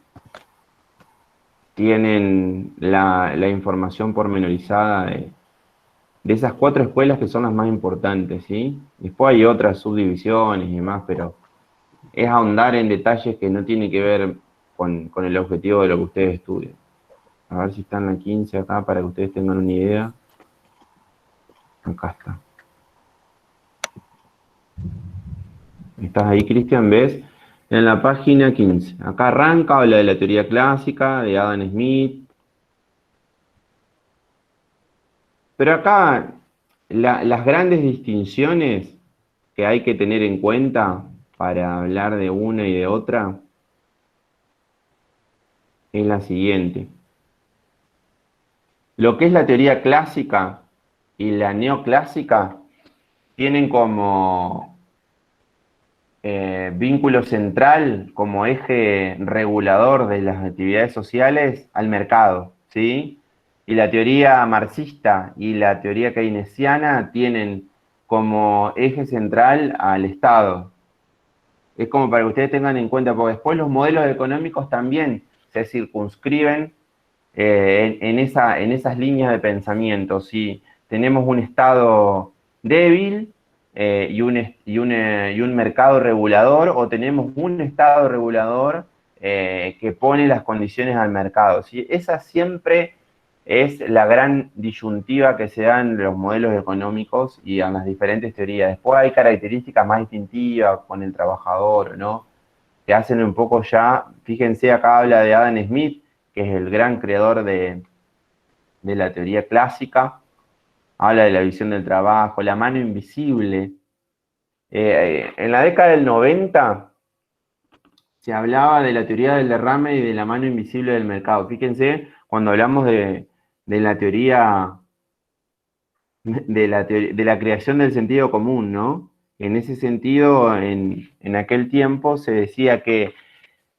Tienen la información pormenorizada de esas 4 escuelas que son las más importantes, ¿sí? Después hay otras subdivisiones y demás, pero es ahondar en detalles que no tienen que ver con el objetivo de lo que ustedes estudian. A ver si está en la 15 acá para que ustedes tengan una idea. Acá está. ¿Estás ahí, Cristian? ¿Ves? En la página 15. Acá arranca, habla de la teoría clásica, de Adam Smith. Pero acá las grandes distinciones que hay que tener en cuenta para hablar de una y de otra es la siguiente. Lo que es la teoría clásica y la neoclásica tienen como vínculo central, como eje regulador de las actividades sociales al mercado, ¿sí? Y la teoría marxista y la teoría keynesiana tienen como eje central al Estado. Es como para que ustedes tengan en cuenta, porque después los modelos económicos también se circunscriben en esas líneas de pensamiento. Si tenemos un Estado débil y un mercado regulador, o tenemos un Estado regulador que pone las condiciones al mercado. ¿Sí? Esa siempre es la gran disyuntiva que se da en los modelos económicos y en las diferentes teorías. Después hay características más distintivas con el trabajador, ¿no? Que hacen un poco ya, fíjense, acá habla de Adam Smith, que es el gran creador de la teoría clásica, habla de la visión del trabajo, la mano invisible. En la década del 90 se hablaba de la teoría del derrame y de la mano invisible del mercado. Fíjense, cuando hablamos de la teoría de la creación del sentido común, ¿no? En ese sentido, en aquel tiempo se decía que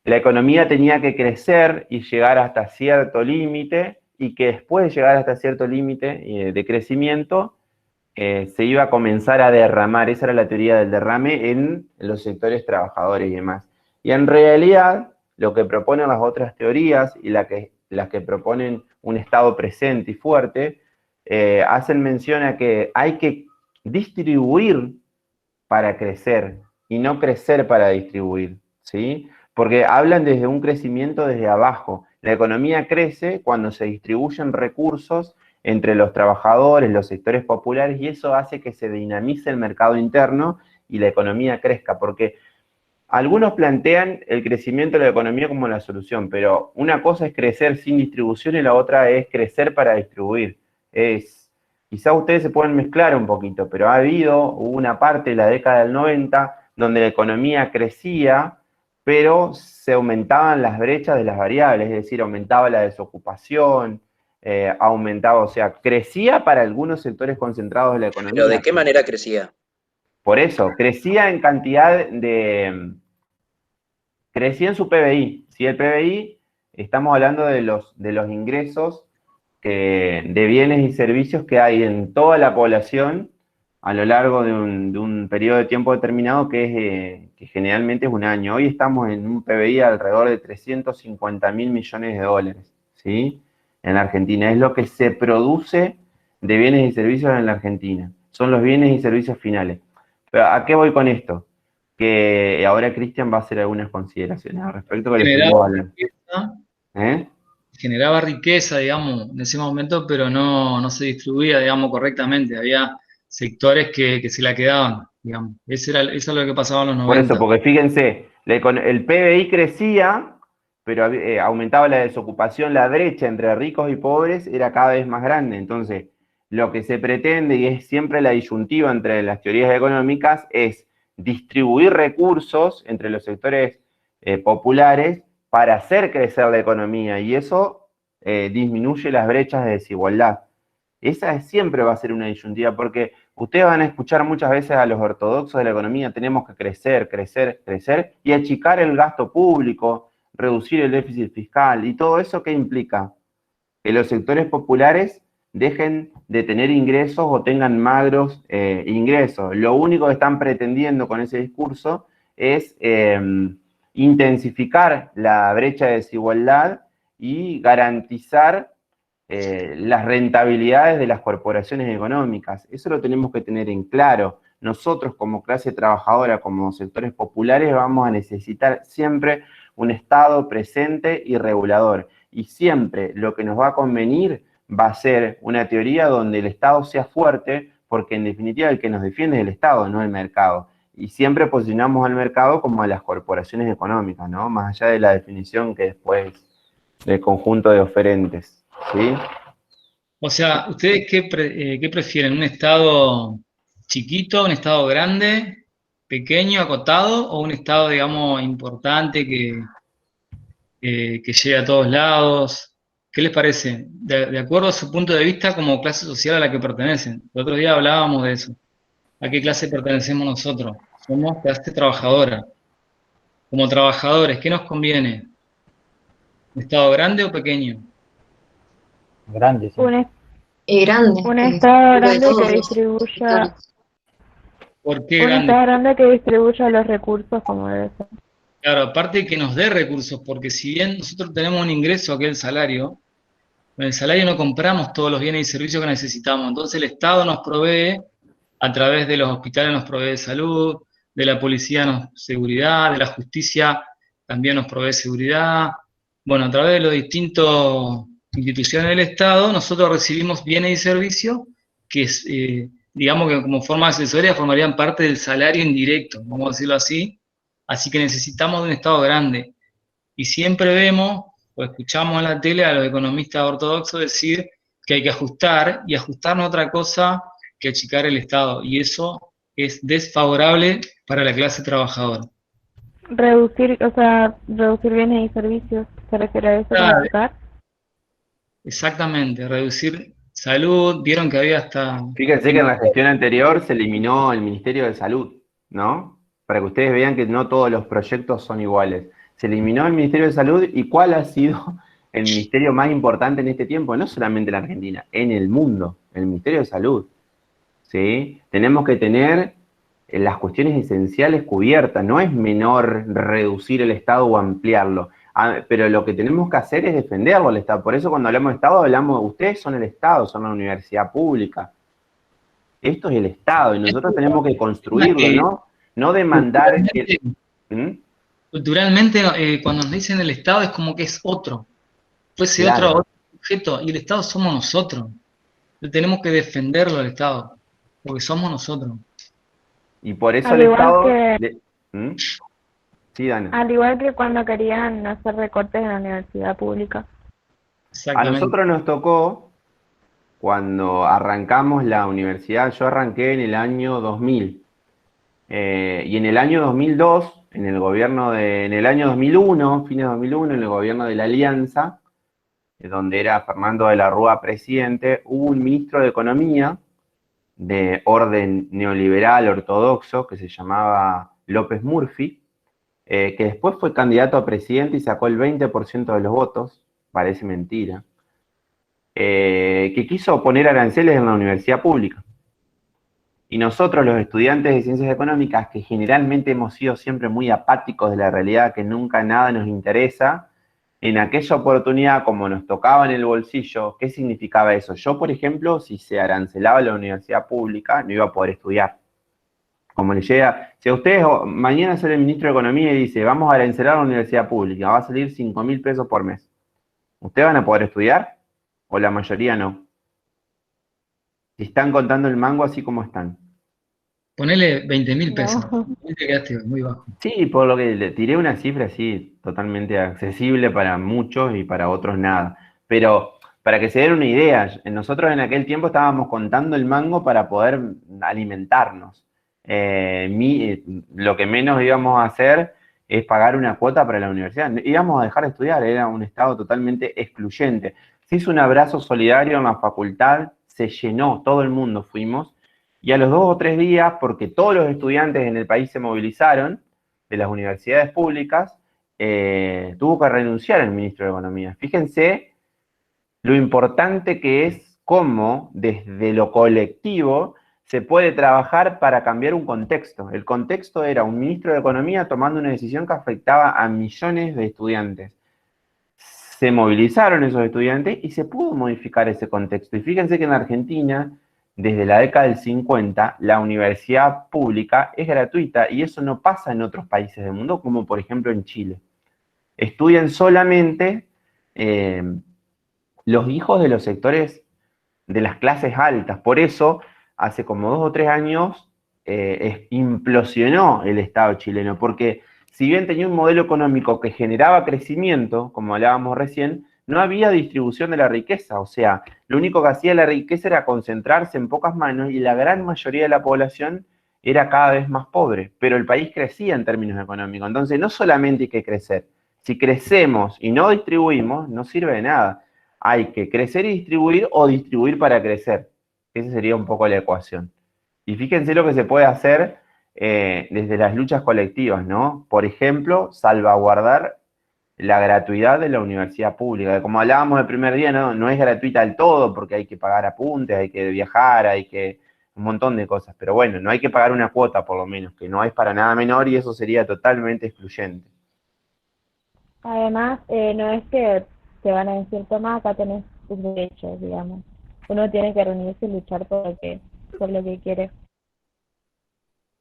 la economía tenía que crecer y llegar hasta cierto límite, y que después de llegar hasta cierto límite de crecimiento, se iba a comenzar a derramar. Esa era la teoría del derrame en los sectores trabajadores y demás. Y en realidad, lo que proponen las otras teorías y las que proponen un Estado presente y fuerte, hacen mención a que hay que distribuir para crecer y no crecer para distribuir, ¿sí? Porque hablan desde un crecimiento desde abajo. La economía crece cuando se distribuyen recursos entre los trabajadores, los sectores populares, y eso hace que se dinamice el mercado interno y la economía crezca, porque algunos plantean el crecimiento de la economía como la solución, pero una cosa es crecer sin distribución y la otra es crecer para distribuir. Quizá ustedes se pueden mezclar un poquito, pero hubo una parte de la década del 90 donde la economía crecía, pero se aumentaban las brechas de las variables, es decir, aumentaba la desocupación, aumentaba, o sea, crecía para algunos sectores concentrados de la economía. ¿Pero de qué manera crecía? Por eso, crecía en cantidad crecía en su PBI. Si el PBI, estamos hablando de los ingresos de bienes y servicios que hay en toda la población a lo largo de un periodo de tiempo determinado que generalmente es un año. Hoy estamos en un PBI alrededor de 350.000 millones de dólares, ¿sí? En la Argentina. Es lo que se produce de bienes y servicios en la Argentina. Son los bienes y servicios finales. Pero ¿a qué voy con esto? Que ahora Cristian va a hacer algunas consideraciones al respecto que les estuvimos hablando. Generaba riqueza, digamos, en ese momento, pero no se distribuía, digamos, correctamente. Había sectores que se la quedaban, digamos. Eso es lo que pasaba en los 90. Por eso, porque fíjense, el PBI crecía, pero aumentaba la desocupación, la brecha entre ricos y pobres era cada vez más grande. Entonces, lo que se pretende, y es siempre la disyuntiva entre las teorías económicas, es distribuir recursos entre los sectores populares para hacer crecer la economía, y eso disminuye las brechas de desigualdad. Esa siempre va a ser una disyuntiva, porque ustedes van a escuchar muchas veces a los ortodoxos de la economía: tenemos que crecer, crecer, crecer, y achicar el gasto público, reducir el déficit fiscal, y todo eso, ¿qué implica? Que los sectores populares dejen de tener ingresos o tengan magros ingresos. Lo único que están pretendiendo con ese discurso es intensificar la brecha de desigualdad y garantizar las rentabilidades de las corporaciones económicas. Eso lo tenemos que tener en claro. Nosotros, como clase trabajadora, como sectores populares, vamos a necesitar siempre un Estado presente y regulador. Y siempre lo que nos va a convenir va a ser una teoría donde el Estado sea fuerte, porque en definitiva el que nos defiende es el Estado, no el mercado. Y siempre posicionamos al mercado como a las corporaciones económicas, ¿no? Más allá de la definición que después del conjunto de oferentes, ¿sí? O sea, ¿ustedes qué prefieren? ¿Un Estado chiquito, un Estado grande, pequeño, acotado, o un Estado, digamos, importante que llegue a todos lados? ¿Qué les parece? De acuerdo a su punto de vista como clase social a la que pertenecen. El otro día hablábamos de eso. ¿A qué clase pertenecemos nosotros? Somos clase trabajadora. Como trabajadores, ¿qué nos conviene? ¿Un Estado grande o pequeño? Grande, sí. Grande. Un Estado grande todos que los distribuya. ¿Por qué Un grande? Estado grande que distribuya los recursos como debe ser. Claro, aparte que nos dé recursos, porque si bien nosotros tenemos un ingreso, que es el salario, con el salario no compramos todos los bienes y servicios que necesitamos. Entonces el Estado nos provee, a través de los hospitales nos provee salud, de la policía seguridad, de la justicia también nos provee seguridad. Bueno, a través de las distintas instituciones del Estado, nosotros recibimos bienes y servicios que, digamos que como forma de asesoría formarían parte del salario indirecto, vamos a decirlo así. Así que necesitamos de un Estado grande. Y siempre vemos o escuchamos en la tele a los economistas ortodoxos decir que hay que ajustar, y ajustar no es otra cosa que achicar el Estado, y eso es desfavorable para la clase trabajadora. Reducir, o sea, reducir bienes y servicios, ¿se refiere a eso con Claro, achicar? exactamente, reducir salud, vieron que había hasta... Fíjense que en la gestión anterior se eliminó el Ministerio de Salud, ¿no? Para que ustedes vean que no todos los proyectos son iguales. Se eliminó el Ministerio de Salud y ¿cuál ha sido el ministerio más importante en este tiempo? No solamente en la Argentina, en el mundo, el Ministerio de Salud. ¿Sí? Tenemos que tener las cuestiones esenciales cubiertas. No es menor reducir el Estado o ampliarlo. Pero lo que tenemos que hacer es defenderlo al Estado. Por eso cuando hablamos de Estado, hablamos de ustedes son el Estado, son la universidad pública. Esto es el Estado y nosotros tenemos que construirlo, ¿no? No demandar que... Culturalmente, cuando nos dicen el Estado es como que es otro, fuese Claro. otro objeto, y el Estado somos nosotros. Tenemos que defenderlo al Estado, porque somos nosotros. Y por eso Al el igual Estado... que, Sí, Dana. al igual que cuando querían hacer recortes en la universidad pública. A Exactamente. nosotros nos tocó, cuando arrancamos la universidad, yo arranqué en el año 2000. Y en el año 2002, en el año 2001, fines de 2001, en el gobierno de la Alianza, donde era Fernando de la Rúa presidente, hubo un ministro de Economía de orden neoliberal ortodoxo que se llamaba López Murphy, que después fue candidato a presidente y sacó el 20% de los votos, parece mentira, que quiso poner aranceles en la universidad pública. Y nosotros, los estudiantes de ciencias económicas, que generalmente hemos sido siempre muy apáticos de la realidad, que nunca nada nos interesa, en aquella oportunidad, como nos tocaba en el bolsillo, ¿qué significaba eso? Yo, por ejemplo, si se arancelaba la universidad pública, no iba a poder estudiar. Como le llega, si a ustedes mañana sale el ministro de Economía y dice, vamos a arancelar la universidad pública, va a salir 5.000 pesos por mes. ¿Ustedes van a poder estudiar? ¿O la mayoría no? Si están contando el mango así como están. Ponele 20.000 pesos. No. Ahí te quedaste muy bajo. Sí, por lo que le tiré una cifra así totalmente accesible para muchos y para otros nada. Pero para que se den una idea, nosotros en aquel tiempo estábamos contando el mango para poder alimentarnos. Lo que menos íbamos a hacer es pagar una cuota para la universidad. Íbamos a dejar de estudiar, era un estado totalmente excluyente. Se hizo un abrazo solidario en la facultad, se llenó, todo el mundo fuimos. Y a los 2 o 3 días, porque todos los estudiantes en el país se movilizaron, de las universidades públicas, tuvo que renunciar el ministro de Economía. Fíjense lo importante que es cómo desde lo colectivo se puede trabajar para cambiar un contexto. El contexto era un ministro de Economía tomando una decisión que afectaba a millones de estudiantes. Se movilizaron esos estudiantes y se pudo modificar ese contexto. Y fíjense que en Argentina, desde la década del 50, la universidad pública es gratuita y eso no pasa en otros países del mundo, como por ejemplo en Chile. Estudian solamente los hijos de los sectores de las clases altas. Por eso, hace como 2 o 3 años, implosionó el Estado chileno, porque si bien tenía un modelo económico que generaba crecimiento, como hablábamos recién, no había distribución de la riqueza. O sea, lo único que hacía la riqueza era concentrarse en pocas manos y la gran mayoría de la población era cada vez más pobre. Pero el país crecía en términos económicos. Entonces, no solamente hay que crecer. Si crecemos y no distribuimos, no sirve de nada. Hay que crecer y distribuir o distribuir para crecer. Esa sería un poco la ecuación. Y fíjense lo que se puede hacer desde las luchas colectivas, ¿no? Por ejemplo, salvaguardar la gratuidad de la universidad pública. Como hablábamos el primer día, no es gratuita del todo porque hay que pagar apuntes, hay que viajar, hay que un montón de cosas. Pero bueno, no hay que pagar una cuota por lo menos, que no es para nada menor y eso sería totalmente excluyente. Además, no es que te van a decir, toma, acá tenés tus derechos, digamos. Uno tiene que reunirse y luchar por lo que quiere.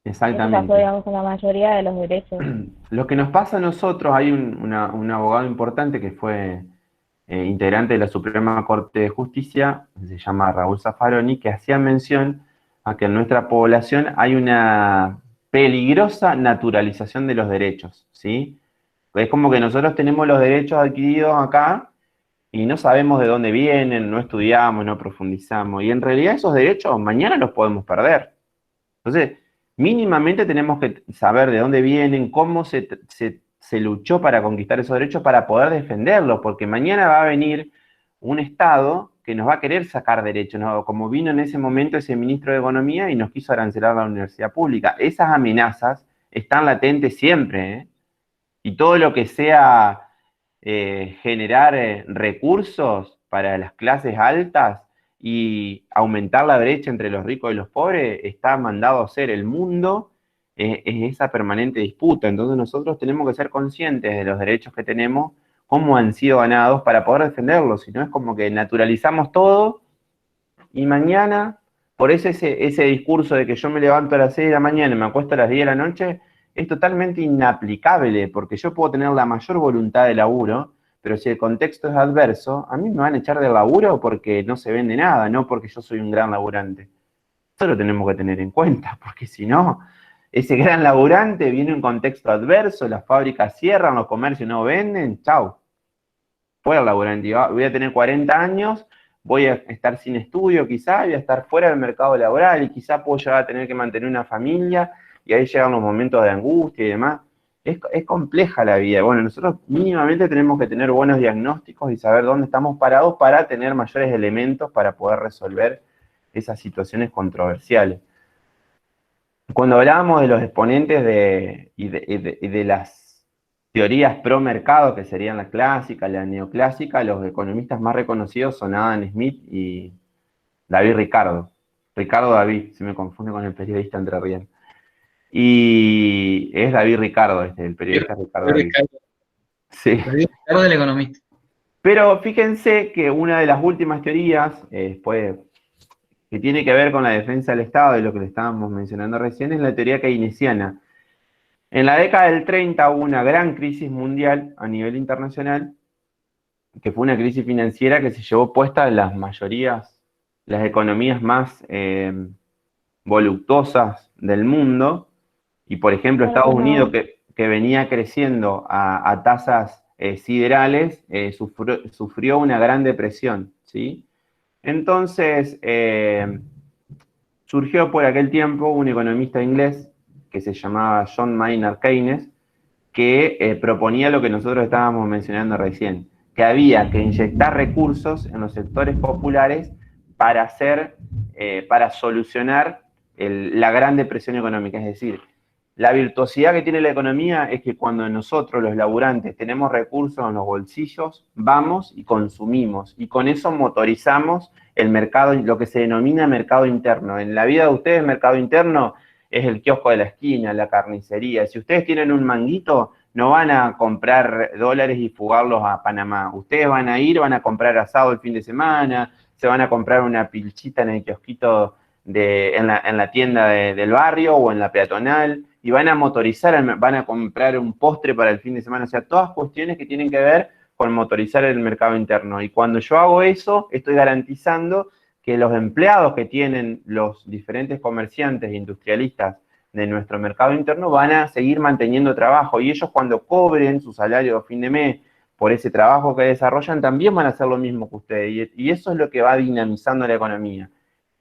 Eso pasó, Exactamente. digamos, con la mayoría de los derechos. Lo que nos pasa a nosotros, hay un abogado importante que fue integrante de la Suprema Corte de Justicia, se llama Raúl Zaffaroni, que hacía mención a que en nuestra población hay una peligrosa naturalización de los derechos, ¿sí? Es como que nosotros tenemos los derechos adquiridos acá y no sabemos de dónde vienen, no estudiamos, no profundizamos, y en realidad esos derechos mañana los podemos perder. Entonces, mínimamente tenemos que saber de dónde vienen, cómo se luchó para conquistar esos derechos para poder defenderlos, porque mañana va a venir un Estado que nos va a querer sacar derechos, ¿no? Como vino en ese momento ese ministro de Economía y nos quiso arancelar la universidad pública. Esas amenazas están latentes siempre, ¿eh? Y todo lo que sea generar recursos para las clases altas y aumentar la brecha entre los ricos y los pobres está mandado a ser el mundo, es esa permanente disputa. Entonces nosotros tenemos que ser conscientes de los derechos que tenemos, cómo han sido ganados para poder defenderlos, si no es como que naturalizamos todo y mañana, por eso ese discurso de que yo me levanto a las 6 de la mañana y me acuesto a las 10 de la noche, es totalmente inaplicable, porque yo puedo tener la mayor voluntad de laburo, pero si el contexto es adverso, a mí me van a echar del laburo porque no se vende nada, no porque yo soy un gran laburante. Eso lo tenemos que tener en cuenta, porque si no, ese gran laburante viene en un contexto adverso, las fábricas cierran, los comercios no venden, chau. Fuera el laburante, voy a tener 40 años, voy a estar sin estudio quizá, voy a estar fuera del mercado laboral y quizá puedo llegar a tener que mantener una familia y ahí llegan los momentos de angustia y demás. Es compleja la vida. Bueno, nosotros mínimamente tenemos que tener buenos diagnósticos y saber dónde estamos parados para tener mayores elementos para poder resolver esas situaciones controversiales. Cuando hablábamos de los exponentes y de las teorías pro mercado, que serían la clásica, la neoclásica, los economistas más reconocidos son Adam Smith y David Ricardo. Ricardo David, se me confunde con el periodista entrerriano. Y es David Ricardo, el periodista Ricardo David. Sí. David Ricardo, el economista. Pero fíjense que una de las últimas teorías, que tiene que ver con la defensa del Estado, de lo que le estábamos mencionando recién, es la teoría keynesiana. En la década del 30 hubo una gran crisis mundial a nivel internacional, que fue una crisis financiera que se llevó puesta en las mayorías, las economías más voluptuosas del mundo. Y por ejemplo, Estados Unidos, que venía creciendo a tasas siderales, sufrió una gran depresión, ¿sí? Entonces, surgió por aquel tiempo un economista inglés que se llamaba John Maynard Keynes, que proponía lo que nosotros estábamos mencionando recién, que había que inyectar recursos en los sectores populares para solucionar la gran depresión económica. Es decir, la virtuosidad que tiene la economía es que cuando nosotros, los laburantes, tenemos recursos en los bolsillos, vamos y consumimos. Y con eso motorizamos el mercado, lo que se denomina mercado interno. En la vida de ustedes, mercado interno es el kiosco de la esquina, la carnicería. Si ustedes tienen un manguito, no van a comprar dólares y fugarlos a Panamá. Ustedes van a comprar asado el fin de semana, se van a comprar una pilchita en el kiosquito en la tienda del barrio o en la peatonal, y van a motorizar, van a comprar un postre para el fin de semana. O sea, todas cuestiones que tienen que ver con motorizar el mercado interno. Y cuando yo hago eso, estoy garantizando que los empleados que tienen los diferentes comerciantes e industrialistas de nuestro mercado interno van a seguir manteniendo trabajo. Y ellos, cuando cobren su salario a fin de mes por ese trabajo que desarrollan, también van a hacer lo mismo que ustedes. Y eso es lo que va dinamizando la economía.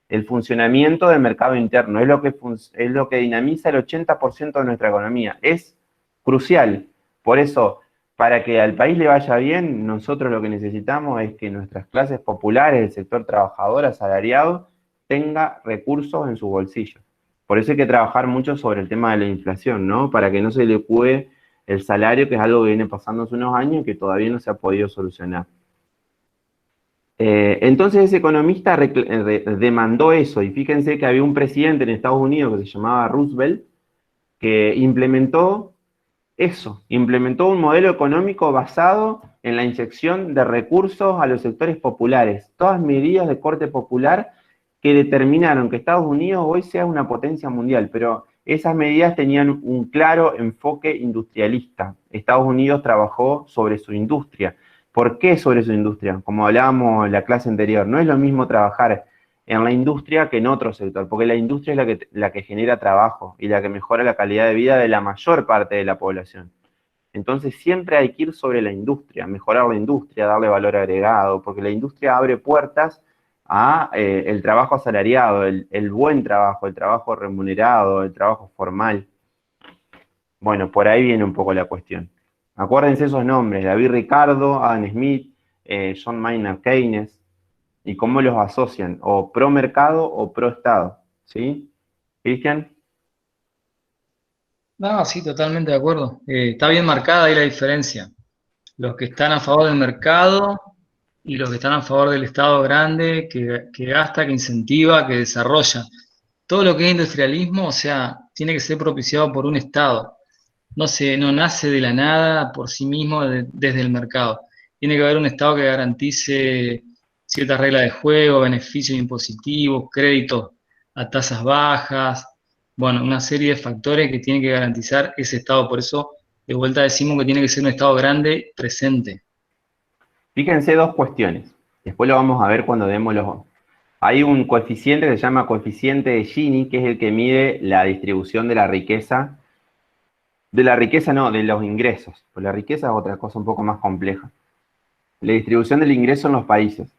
El funcionamiento del mercado interno es lo que dinamiza el 80% de nuestra economía. Es crucial. Por eso, para que al país le vaya bien, nosotros lo que necesitamos es que nuestras clases populares, el sector trabajador, asalariado, tenga recursos en su bolsillo. Por eso hay que trabajar mucho sobre el tema de la inflación, ¿no? Para que no se le cue el salario, que es algo que viene pasando hace unos años y que todavía no se ha podido solucionar. Entonces ese economista demandó eso, y fíjense que había un presidente en Estados Unidos que se llamaba Roosevelt, que implementó eso, implementó un modelo económico basado en la inyección de recursos a los sectores populares, todas medidas de corte popular que determinaron que Estados Unidos hoy sea una potencia mundial, pero esas medidas tenían un claro enfoque industrialista. Estados Unidos trabajó sobre su industria. ¿Por qué sobre su industria? Como hablábamos en la clase anterior, no es lo mismo trabajar en la industria que en otro sector, porque la industria es la que genera trabajo y la que mejora la calidad de vida de la mayor parte de la población. Entonces siempre hay que ir sobre la industria, mejorar la industria, darle valor agregado, porque la industria abre puertas a el trabajo asalariado, el buen trabajo, el trabajo remunerado, el trabajo formal. Bueno, por ahí viene un poco la cuestión. Acuérdense esos nombres, David Ricardo, Adam Smith, John Maynard Keynes, y cómo los asocian, o pro mercado o pro Estado, ¿sí? ¿Cristian? No, sí, totalmente de acuerdo. Está bien marcada ahí la diferencia. Los que están a favor del mercado y los que están a favor del Estado grande, que gasta, que incentiva, que desarrolla. Todo lo que es industrialismo, o sea, tiene que ser propiciado por un Estado. No nace de la nada por sí mismo desde el mercado. Tiene que haber un Estado que garantice ciertas reglas de juego, beneficios impositivos, créditos a tasas bajas, bueno, una serie de factores que tiene que garantizar ese Estado. Por eso, de vuelta decimos que tiene que ser un Estado grande presente. Fíjense dos cuestiones. Después lo vamos a ver cuando demos los... Hay un coeficiente que se llama coeficiente de Gini, que es el que mide la distribución de la riqueza. De la riqueza no, de los ingresos. Pues la riqueza es otra cosa un poco más compleja. La distribución del ingreso en los países.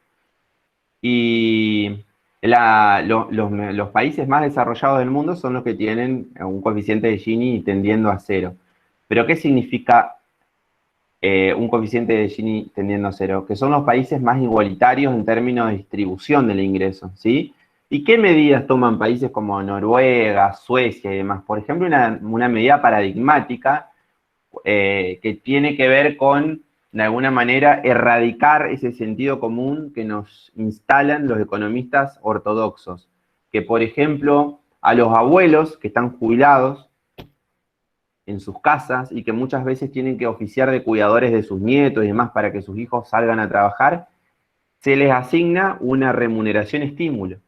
Y los países más desarrollados del mundo son los que tienen un coeficiente de Gini tendiendo a 0. ¿Pero qué significa un coeficiente de Gini tendiendo a 0? Que son los países más igualitarios en términos de distribución del ingreso, ¿sí? ¿Y qué medidas toman países como Noruega, Suecia y demás? Por ejemplo, una medida paradigmática que tiene que ver con, de alguna manera, erradicar ese sentido común que nos instalan los economistas ortodoxos. Que, por ejemplo, a los abuelos que están jubilados en sus casas y que muchas veces tienen que oficiar de cuidadores de sus nietos y demás para que sus hijos salgan a trabajar, se les asigna una remuneración estímulo.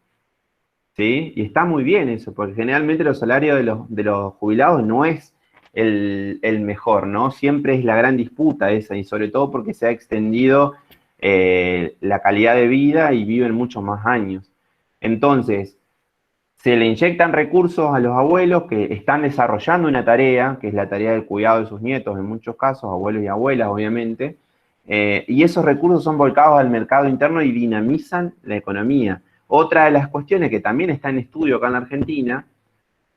¿Sí? Y está muy bien eso, porque generalmente los salarios de los jubilados no es el mejor, ¿no? Siempre es la gran disputa esa, y sobre todo porque se ha extendido la calidad de vida y viven muchos más años. Entonces, se le inyectan recursos a los abuelos que están desarrollando una tarea, que es la tarea del cuidado de sus nietos, en muchos casos, abuelos y abuelas, obviamente, y esos recursos son volcados al mercado interno y dinamizan la economía. Otra de las cuestiones que también está en estudio acá en la Argentina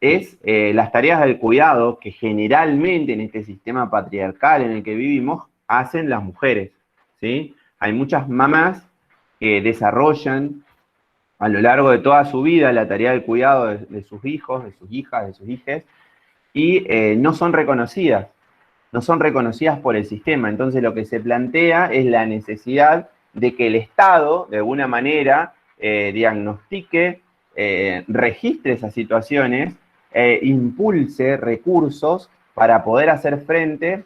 es las tareas del cuidado que generalmente en este sistema patriarcal en el que vivimos hacen las mujeres, ¿sí? Hay muchas mamás que desarrollan a lo largo de toda su vida la tarea del cuidado de sus hijos, de sus hijas, de sus hijes, y no son reconocidas por el sistema. Entonces lo que se plantea es la necesidad de que el Estado, de alguna manera, diagnostique, registre esas situaciones, impulse recursos para poder hacer frente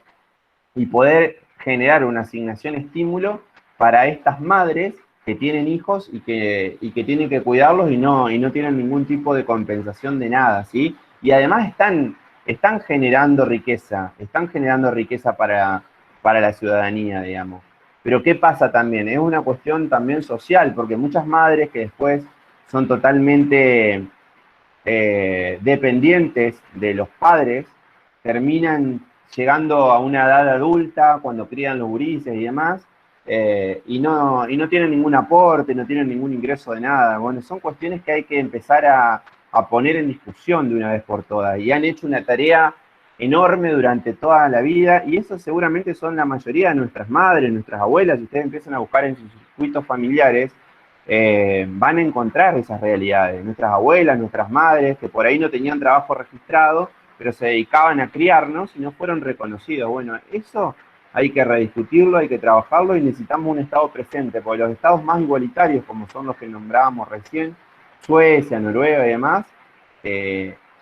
y poder generar una asignación estímulo para estas madres que tienen hijos y que tienen que cuidarlos y no tienen ningún tipo de compensación de nada, ¿sí? Y además están generando riqueza para la ciudadanía, digamos. Pero ¿qué pasa también? Es una cuestión también social, porque muchas madres que después son totalmente dependientes de los padres, terminan llegando a una edad adulta, cuando crían los gurises y demás, y no tienen ningún aporte, no tienen ningún ingreso de nada. Bueno, son cuestiones que hay que empezar a poner en discusión de una vez por todas, y han hecho una tarea enorme durante toda la vida, y eso seguramente son la mayoría de nuestras madres, nuestras abuelas. Si ustedes empiezan a buscar en sus circuitos familiares, van a encontrar esas realidades. Nuestras abuelas, nuestras madres, que por ahí no tenían trabajo registrado, pero se dedicaban a criarnos y no fueron reconocidos. Bueno, eso hay que rediscutirlo, hay que trabajarlo, y necesitamos un Estado presente, porque los estados más igualitarios, como son los que nombrábamos recién, Suecia, Noruega y demás,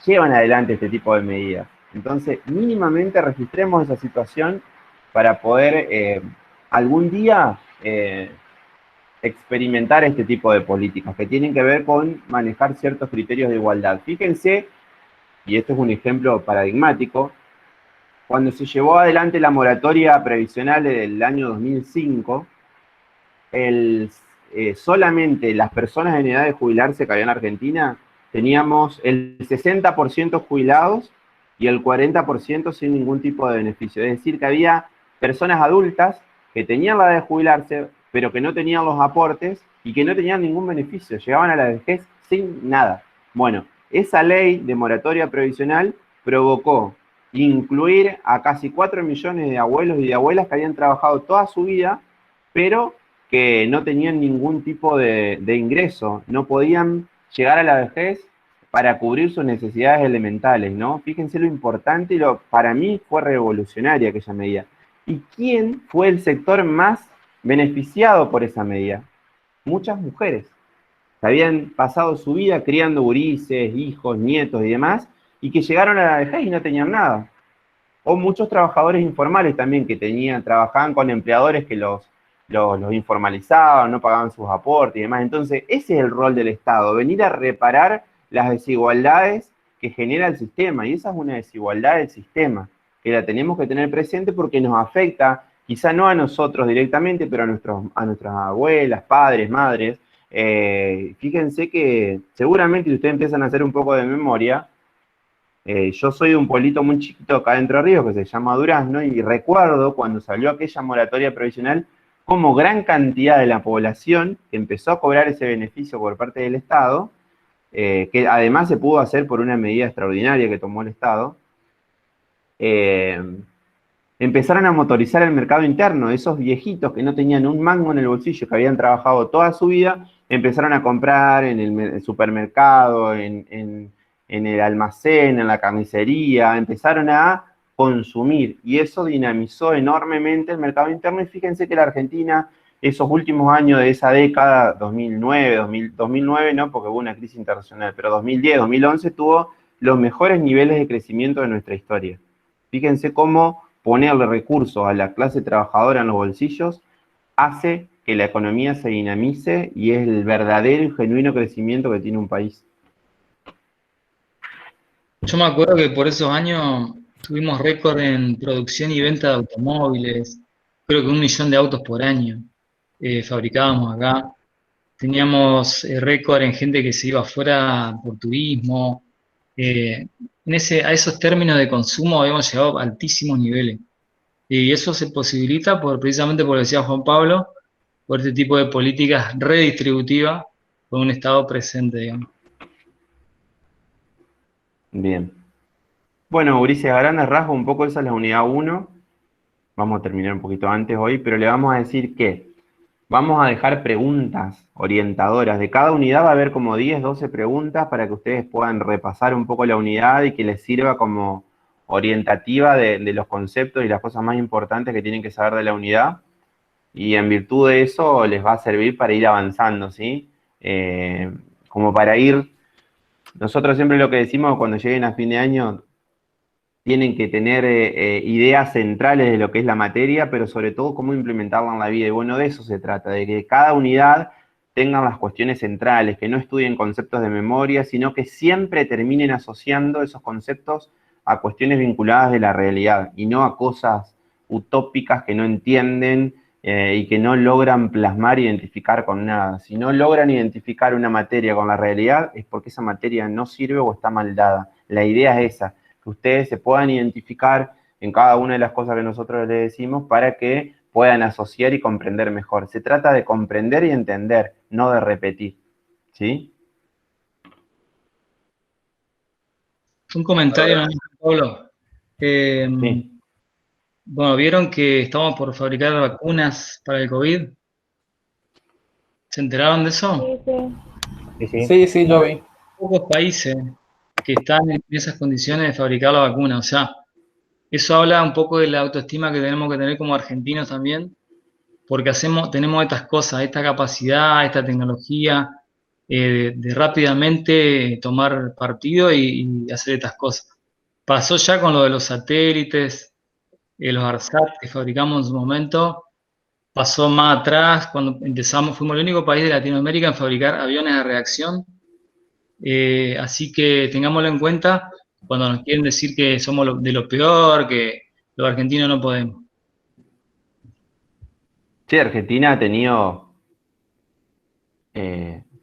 llevan adelante este tipo de medidas. Entonces, mínimamente registremos esa situación para poder algún día experimentar este tipo de políticas que tienen que ver con manejar ciertos criterios de igualdad. Fíjense, y esto es un ejemplo paradigmático, cuando se llevó adelante la moratoria previsional del año 2005, solamente las personas en edad de jubilarse que había en Argentina, teníamos el 60% jubilados y el 40% sin ningún tipo de beneficio. Es decir, que había personas adultas que tenían la edad de jubilarse, pero que no tenían los aportes y que no tenían ningún beneficio, llegaban a la vejez sin nada. Bueno, esa ley de moratoria provisional provocó incluir a casi 4 millones de abuelos y de abuelas que habían trabajado toda su vida, pero que no tenían ningún tipo de ingreso, no podían llegar a la vejez para cubrir sus necesidades elementales, ¿no? Fíjense lo importante y para mí fue revolucionaria aquella medida. ¿Y quién fue el sector más beneficiado por esa medida? Muchas mujeres que habían pasado su vida criando gurises, hijos, nietos y demás, y que llegaron a la vejez y no tenían nada. O muchos trabajadores informales también que trabajaban con empleadores que los informalizaban, no pagaban sus aportes y demás. Entonces, ese es el rol del Estado, venir a reparar las desigualdades que genera el sistema. Y esa es una desigualdad del sistema, que la tenemos que tener presente porque nos afecta, quizá no a nosotros directamente, pero a nuestras abuelas, padres, madres. Fíjense que seguramente si ustedes empiezan a hacer un poco de memoria, yo soy de un pueblito muy chiquito acá dentro de Río que se llama Durazno y recuerdo cuando salió aquella moratoria provisional como gran cantidad de la población que empezó a cobrar ese beneficio por parte del Estado, que además se pudo hacer por una medida extraordinaria que tomó el Estado, empezaron a motorizar el mercado interno. Esos viejitos que no tenían un mango en el bolsillo, que habían trabajado toda su vida, empezaron a comprar en el supermercado, en el almacén, en la carnicería, empezaron a consumir y eso dinamizó enormemente el mercado interno. Y fíjense que la Argentina, esos últimos años de esa década, 2009 no, porque hubo una crisis internacional, pero 2010, 2011 tuvo los mejores niveles de crecimiento de nuestra historia. Fíjense cómo ponerle recursos a la clase trabajadora en los bolsillos hace que la economía se dinamice y es el verdadero y genuino crecimiento que tiene un país. Yo me acuerdo que por esos años tuvimos récord en producción y venta de automóviles, creo que 1 millón de autos por año fabricábamos acá. Teníamos récord en gente que se iba afuera por turismo. A esos términos de consumo habíamos llegado a altísimos niveles. Y eso se posibilita precisamente por lo que decía Juan Pablo, por este tipo de políticas redistributivas con un Estado presente, digamos. Bien. Bueno, Ulises, a grandes rasgos, un poco esa es la unidad 1. Vamos a terminar un poquito antes hoy, pero le vamos a decir que vamos a dejar preguntas orientadoras. De cada unidad va a haber como 10, 12 preguntas para que ustedes puedan repasar un poco la unidad y que les sirva como orientativa de los conceptos y las cosas más importantes que tienen que saber de la unidad. Y en virtud de eso les va a servir para ir avanzando, ¿sí? Como para ir... Nosotros siempre lo que decimos cuando lleguen a fin de año, tienen que tener ideas centrales de lo que es la materia, pero sobre todo cómo implementarla en la vida. Y bueno, de eso se trata, de que cada unidad tenga las cuestiones centrales, que no estudien conceptos de memoria, sino que siempre terminen asociando esos conceptos a cuestiones vinculadas de la realidad y no a cosas utópicas que no entienden y que no logran plasmar, identificar con nada. Si no logran identificar una materia con la realidad, es porque esa materia no sirve o está mal dada. La idea es esa, que ustedes se puedan identificar en cada una de las cosas que nosotros les decimos para que puedan asociar y comprender mejor. Se trata de comprender y entender, no de repetir. ¿Sí? Un comentario, ¿no, Pablo? Sí. Bueno, ¿vieron que estamos por fabricar vacunas para el COVID? ¿Se enteraron de eso? Sí, yo vi. Pocos países que están en esas condiciones de fabricar la vacuna. O sea, eso habla un poco de la autoestima que tenemos que tener como argentinos también, porque tenemos estas cosas, esta capacidad, esta tecnología de rápidamente tomar partido y hacer estas cosas. Pasó ya con lo de los satélites, los ARSAT que fabricamos en su momento, pasó más atrás cuando fuimos el único país de Latinoamérica en fabricar aviones de reacción. Así que tengámoslo en cuenta cuando nos quieren decir que somos de lo peor, que los argentinos no podemos. Sí, Argentina ha tenido,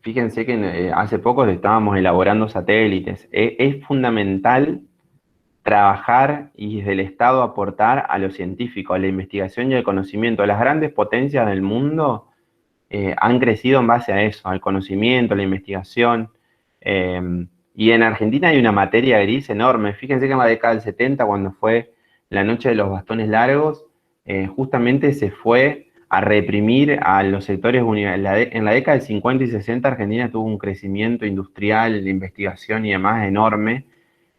fíjense que hace poco estábamos elaborando satélites. Es fundamental trabajar y desde el Estado aportar a lo científico, a la investigación y al conocimiento. Las grandes potencias del mundo han crecido en base a eso, al conocimiento, a la investigación. Y en Argentina hay una materia gris enorme. Fíjense que en la década del 70, cuando fue la noche de los bastones largos, justamente se fue a reprimir a los sectores universitarios. En la década del 50 y 60 Argentina tuvo un crecimiento industrial, de investigación y demás enorme,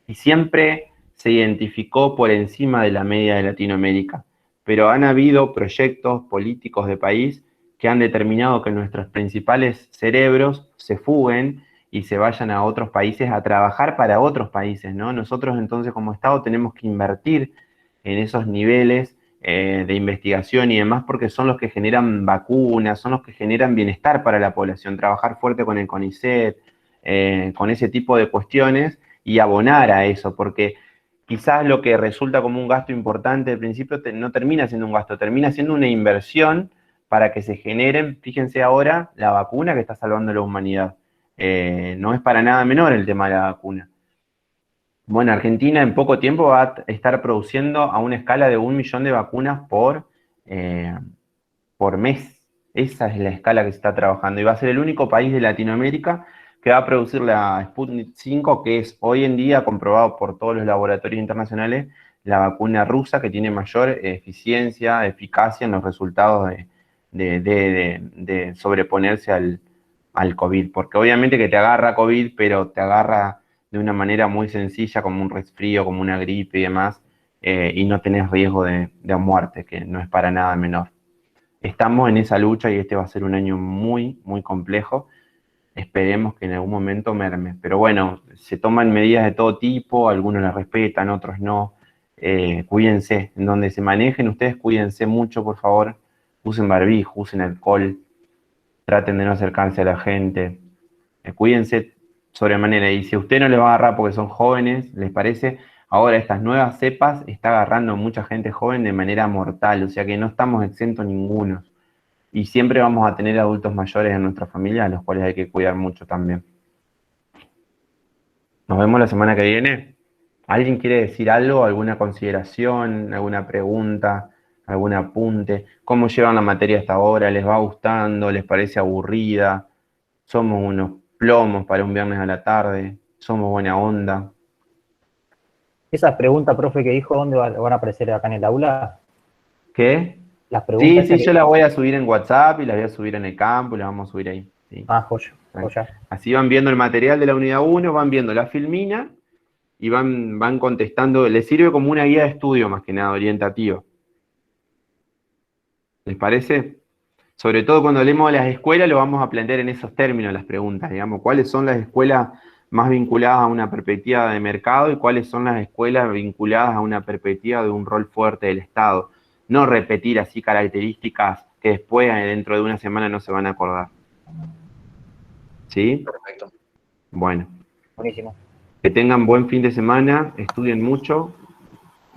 y siempre se identificó por encima de la media de Latinoamérica. Pero han habido proyectos políticos de país que han determinado que nuestros principales cerebros se fuguen y se vayan a otros países a trabajar para otros países, ¿no? Nosotros entonces como Estado tenemos que invertir en esos niveles de investigación y demás, porque son los que generan vacunas, son los que generan bienestar para la población, trabajar fuerte con el CONICET, con ese tipo de cuestiones y abonar a eso, porque quizás lo que resulta como un gasto importante al principio no termina siendo un gasto, termina siendo una inversión para que se generen, fíjense ahora, la vacuna que está salvando a la humanidad. No es para nada menor el tema de la vacuna. Bueno, Argentina en poco tiempo va a estar produciendo a una escala de 1 millón de vacunas por mes. Esa es la escala que se está trabajando. Y va a ser el único país de Latinoamérica que va a producir la Sputnik 5, que es hoy en día comprobado por todos los laboratorios internacionales, la vacuna rusa que tiene mayor eficiencia, eficacia en los resultados de sobreponerse al COVID. Porque obviamente que te agarra COVID, pero te agarra de una manera muy sencilla, como un resfrío, como una gripe y demás, y no tenés riesgo de muerte, que no es para nada menor. Estamos en esa lucha y este va a ser un año muy, muy complejo. Esperemos que en algún momento merme. Pero bueno, se toman medidas de todo tipo, algunos las respetan, otros no. Cuídense, en donde se manejen ustedes, cuídense mucho, por favor. Usen barbijo, usen alcohol, traten de no acercarse a la gente. Cuídense sobremanera. Y si a usted no les va a agarrar porque son jóvenes, les parece, ahora estas nuevas cepas está agarrando a mucha gente joven de manera mortal, o sea que no estamos exentos ninguno. Y siempre vamos a tener adultos mayores en nuestra familia, a los cuales hay que cuidar mucho también. Nos vemos la semana que viene. ¿Alguien quiere decir algo, alguna consideración, alguna pregunta, algún apunte? ¿Cómo llevan la materia hasta ahora? ¿Les va gustando? ¿Les parece aburrida? ¿Somos unos plomos para un viernes a la tarde? ¿Somos buena onda? Esa pregunta, profe, que dijo, ¿dónde van a aparecer acá en el aula? ¿Qué? Las preguntas. Sí, yo las voy a subir en WhatsApp y las voy a subir en el campo y las vamos a subir ahí. Sí. Joya. Así van viendo el material de la unidad 1, van viendo la filmina y van contestando. Les sirve como una guía de estudio más que nada, orientativa. ¿Les parece? Sobre todo cuando hablemos de las escuelas lo vamos a plantear en esos términos las preguntas, digamos, ¿cuáles son las escuelas más vinculadas a una perspectiva de mercado y cuáles son las escuelas vinculadas a una perspectiva de un rol fuerte del Estado? No repetir así características que después, dentro de una semana, no se van a acordar. ¿Sí? Perfecto. Bueno. Buenísimo. Que tengan buen fin de semana, estudien mucho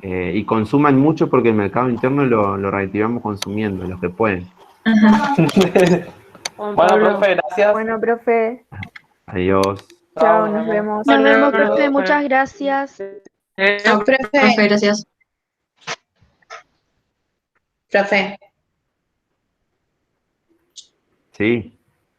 y consuman mucho porque el mercado interno lo reactivamos consumiendo, los que pueden. Bueno, profe, gracias. Bueno, profe. Adiós. Chao, nos vemos. Nos vemos, profe. Muchas gracias. Chao, profe, gracias. Profe. Sí.